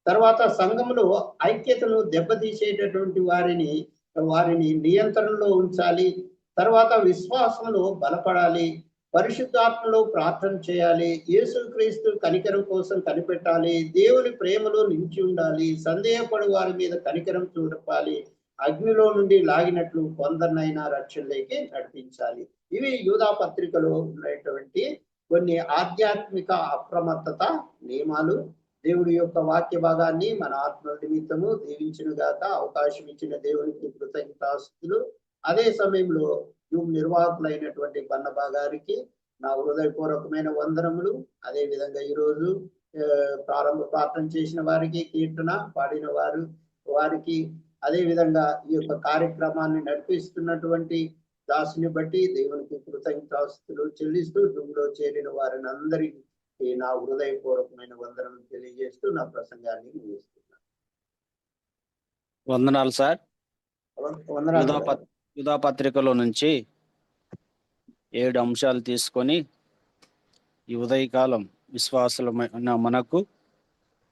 F: తర్వాత సంఘంలో ఐక్యతను దెబ్బతీసేటటువంటి వారిని నియంత్రణలో ఉంచాలి. తర్వాత విశ్వాసంలో బలపడాలి. పరిశుద్ధాత్మలో ప్రార్థన చేయాలి. యేసుక్రీస్తు కనికరం కోసం కనిపెట్టాలి. దేవుని ప్రేమలో నిలిచి ఉండాలి. సందేహపడు వారి మీద కనికరం చూపాలి. అగ్నిలో నుండి లాగినట్లు కొందరినైనా రక్షణలోకి నడిపించాలి. ఇవి యూదా పత్రికలో ఉన్నటువంటి కొన్ని ఆధ్యాత్మిక అప్రమత్తత నియమాలు. దేవుడి యొక్క వాక్య భాగాన్ని మన ఆత్మ నిమిత్తము దీవించునుగాక. అవకాశం ఇచ్చిన దేవునికి కృతజ్ఞతాస్తుతులు. అదే సమయంలో నిర్వాహకులైనటువంటి బన్నబా గారికి నా హృదయపూర్వకమైన వందనములు. అదే విధంగా ఈరోజు ప్రారంభ ప్రార్థన చేసిన వారికి, కీర్తన పాడిన వారికి, అదే విధంగా ఈ యొక్క కార్యక్రమాన్ని నడిపిస్తున్నటువంటి దాసుని బట్టి దేవునికి కృతజ్ఞతాస్తుతులు చెల్లిస్తూ రూమ్లో చేరిన వారిని అందరికీ నా హృదయపూర్వకమైన వందనలు తెలియజేస్తూ నా ప్రసంగాన్ని ముగిస్తున్నాను.
A: వందనాలు సార్.
F: వందనాలు.
A: యూదా పత్రికలో నుంచి 7 అంశాలు తీసుకొని ఈ ఉదయకాలం విశ్వాసులమైన మనకు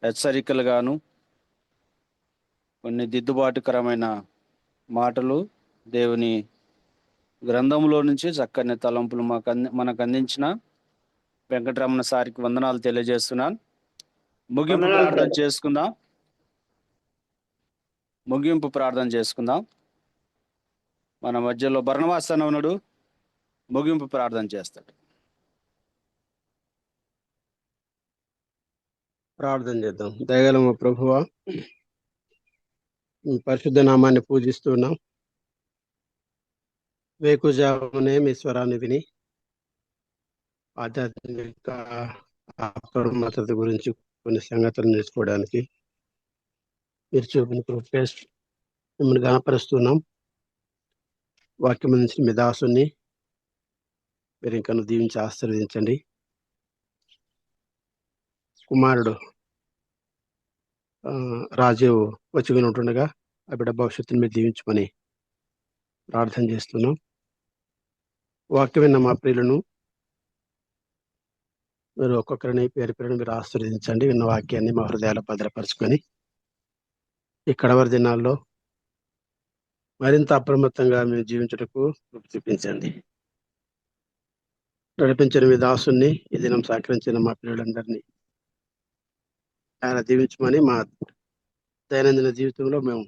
A: హెచ్చరికలుగాను కొన్ని దిద్దుబాటుకరమైన మాటలు దేవుని గ్రంథంలో నుంచి చక్కని తలంపులు మనకు అందించిన వెంకటరమణ సారికి వందనాలు తెలియజేస్తున్నాను. ముగింపు ప్రార్థన చేసుకుందాం. మన మధ్యలో బర్ణవాసనవునుడు ముగింపు ప్రార్థన చేస్తాడు.
E: ప్రార్థన చేద్దాం. దయగల మా ప్రభువా, మీ పరిశుద్ధ నామాన్ని పూజిస్తున్నాం. వేకుజామునే మీ స్వరాన్ని విని ఆధ్యాత్మిక అప్రమత్తత గురించి కొన్ని సంగతులు నేర్చుకోవడానికి మీరు చూపిన కృపేష్ మిమ్మల్ని గణపరుస్తున్నాం. వాక్యం నుంచి మీ దాసుని మీరు ఇంకా దీవించి ఆశీర్వదించండి. కుమారుడు రాజీవ్ వచ్చి ఉంటుండగా ఆ బిడ్డ భవిష్యత్తుని మీరు దీవించమని ప్రార్థన చేస్తున్నాం. వాక్యం విన్న మా ప్రియులను మీరు ఒక్కొక్కరిని పేరు పేరుని మీరు ఆశీర్వదించండి. విన్న వాక్యాన్ని మా హృదయాలు భద్రపరుచుకొని ఈ కడవరి దినాల్లో మరింత అప్రమత్తంగా మేము జీవించుటకు చూపించండి. నడిపించిన మీ దాసుని ఈ దినం సహకరించిన మా పిల్లలందరినీ ఆయన దీవించమని మా దైనందిన జీవితంలో మేము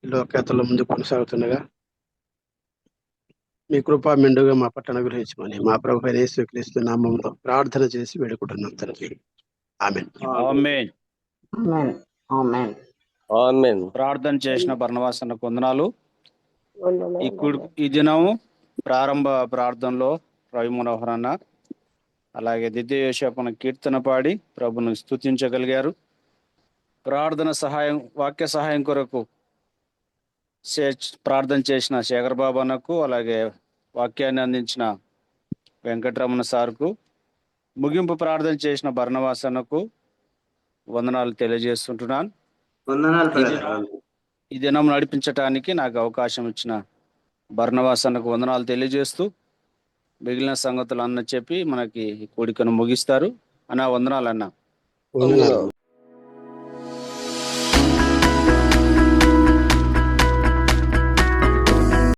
E: లోకేతల్లో ముందు కొనసాగుతుండగా మీ కృపా మెండుగా మా పట్టణ గురించమని మా ప్రభు అయిన యేసుక్రీస్తు నామములో ప్రార్థన చేసి వేడుకుంటున్నాం తండ్రి. ఆమేన్.
A: ఆమేన్. ప్రార్థన చేసిన బర్నవాసనకు వందనాలు. ఈ దినము ప్రారంభ ప్రార్థనలో రవి మనోహర్ అన్న అలాగే ద్వితీయ యోసేపన కీర్తన పాడి ప్రభును స్తుతించగలిగారు. ప్రార్థన సహాయం వాక్య సహాయం కొరకు ప్రార్థన చేసిన శేఖర్ బాబు అన్నకు అలాగే వాక్యాన్ని అందించిన వెంకటరమణ సార్కు ముగింపు ప్రార్థన చేసిన బర్నవాస్ అన్నకు వందనాలు తెలియజేస్తుంటున్నాను. ఈ దినం నడిపించటానికి నాకు అవకాశం ఇచ్చిన బర్నవాస్ అన్నకు వందనాలు తెలియజేస్తూ మిగిలిన సంగతులు అన్న చెప్పి మనకి కూడికను ముగిస్తారు. అన్న వందనాలు అన్న.
E: వందనాలు.